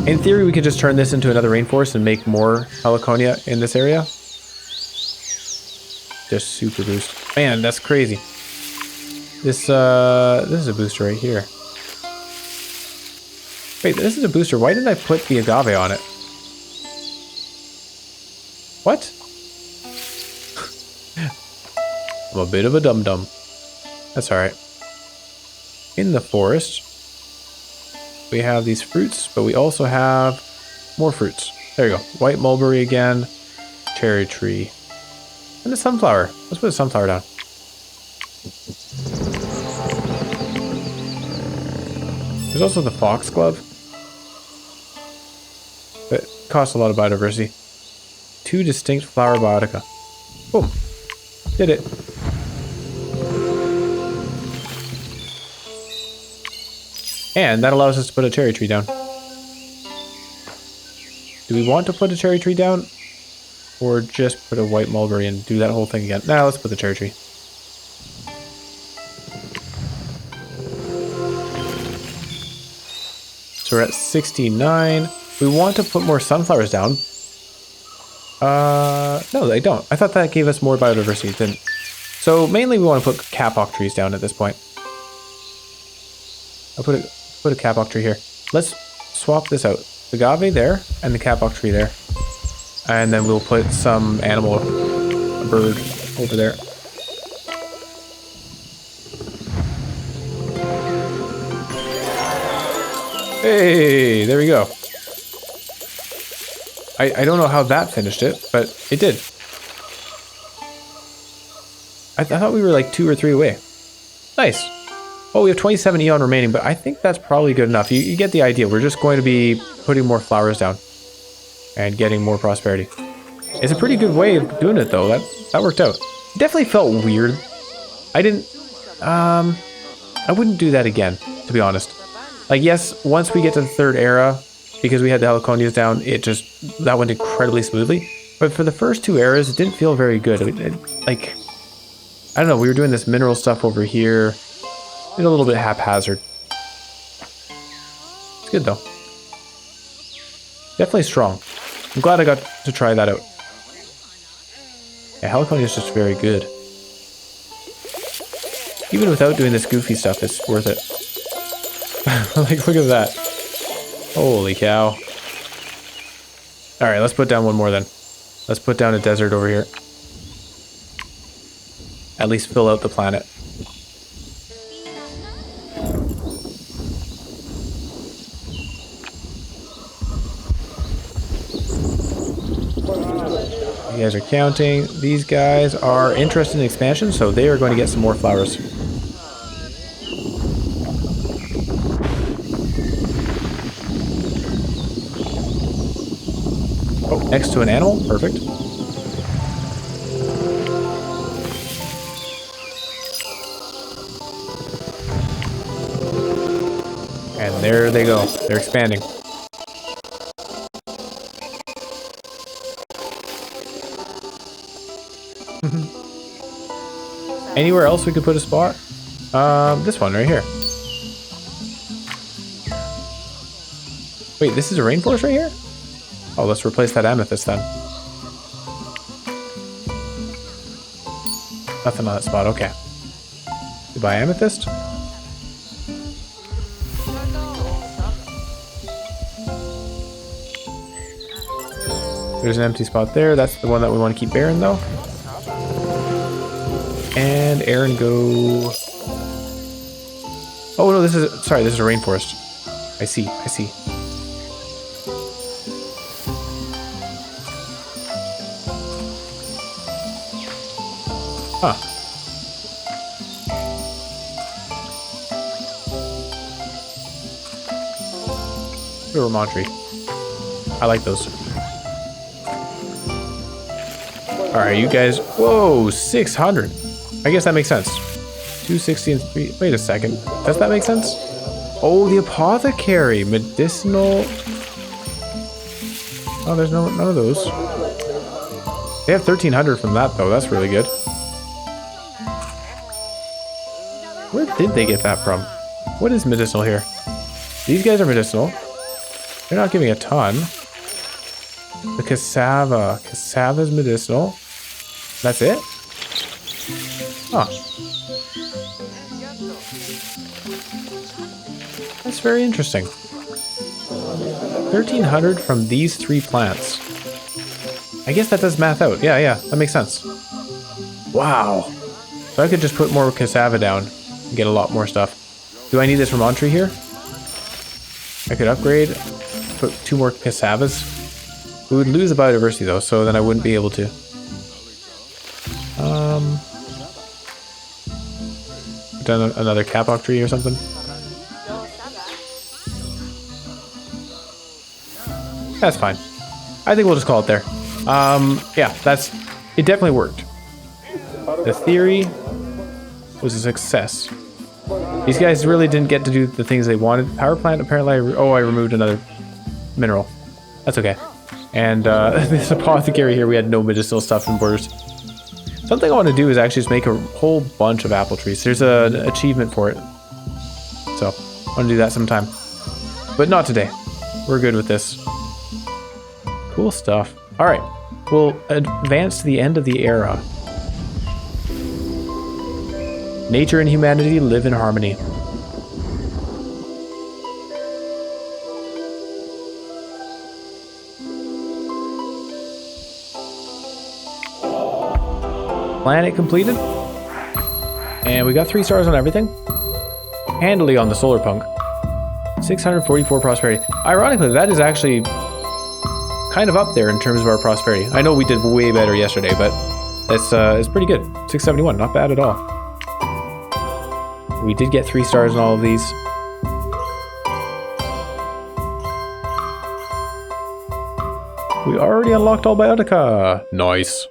In theory, we could just turn this into another rainforest and make more heliconia in this area. Just super boost. Man, that's crazy. This is a booster right here. Wait, this is a booster. Why didn't I put the agave on it? What? I'm a bit of a dum-dum. That's alright. in the forest, we have these fruits, but we also have more fruits. There you go. White mulberry again, cherry tree, and a sunflower. Let's put a sunflower down. There's also the foxglove. But it costs a lot of biodiversity. 2 distinct flower biotica. Boom. Did it. And that allows us to put a cherry tree down. Do we want to put a cherry tree down? Or just put a white mulberry and do that whole thing again? Nah, let's put the cherry tree. So we're at 69. We want to put more sunflowers down. No, they don't. I thought that gave us more biodiversity. It didn't. So mainly we want to put kapok trees down at this point. I'll put a kapok tree here. Let's swap this out. The agave there and the kapok tree there. And then we'll put some animal, a bird over there. Hey, there we go. I don't know how that finished it, but it did. I thought we were like 2 or 3 away. Nice. Oh, we have 27 eon remaining, but I think that's probably good enough. You get the idea. We're just going to be putting more flowers down and getting more prosperity. It's a pretty good way of doing it, though. That worked out. It definitely felt weird. I wouldn't do that again, to be honest. Like, yes, once we get to the 3rd era, because we had the heliconias down, that went incredibly smoothly. But for the first 2 eras, it didn't feel very good. Like, I don't know, we were doing this mineral stuff over here. It's a little bit haphazard. It's good, though. Definitely strong. I'm glad I got to try that out. Yeah, heliconia is just very good. Even without doing this goofy stuff, it's worth it. Like, look at that. Holy cow. Alright, let's put down one more then. Let's put down a desert over here. At least fill out the planet. You guys are counting. These guys are interested in expansion, so they are going to get some more flowers. Oh, next to an animal? Perfect. And there they go. They're expanding. Anywhere else we could put a spot? This one right here. Wait, this is a rainforest right here? Oh, let's replace that amethyst then. Nothing on that spot, okay. Goodbye, amethyst. There's an empty spot there. That's the one that we want to keep barren, though. And Aaron go... Oh, no, this is a rainforest. I see. Huh. Vermont tree. I like those. Alright, you guys... Whoa, 600. I guess that makes sense. 260 and 3... Wait a second. Does that make sense? Oh, the apothecary. Medicinal... Oh, there's none of those. They have 1,300 from that, though. That's really good. Where did they get that from? What is medicinal here? These guys are medicinal. They're not giving a ton. The cassava. Cassava's medicinal. That's it? Huh. That's very interesting. 1,300 from these 3 plants. I guess that does math out. Yeah, that makes sense. Wow. So I could just put more cassava down and get a lot more stuff. Do I need this Remontry here? I could upgrade, put 2 more cassavas. We would lose the biodiversity though, so then I wouldn't be able to. Done another kapok tree or something. That's fine. I think we'll just call it there. Yeah, it definitely worked. The theory was a success. These guys really didn't get to do the things they wanted. Power plant, apparently, I removed another mineral. That's okay. And this apothecary here, we had no medicinal stuff in borders. Something I want to do is actually just make a whole bunch of apple trees. There's an achievement for it. So, I want to do that sometime. But not today. We're good with this. Cool stuff. Alright, we'll advance to the end of the era. Nature and humanity live in harmony. Planet completed. And we got 3 stars on everything. Handily on the Solarpunk. 644 prosperity. Ironically, that is actually kind of up there in terms of our prosperity. I know we did way better yesterday, but it's pretty good. 671, not bad at all. We did get 3 stars on all of these. We already unlocked all Biotica. Nice.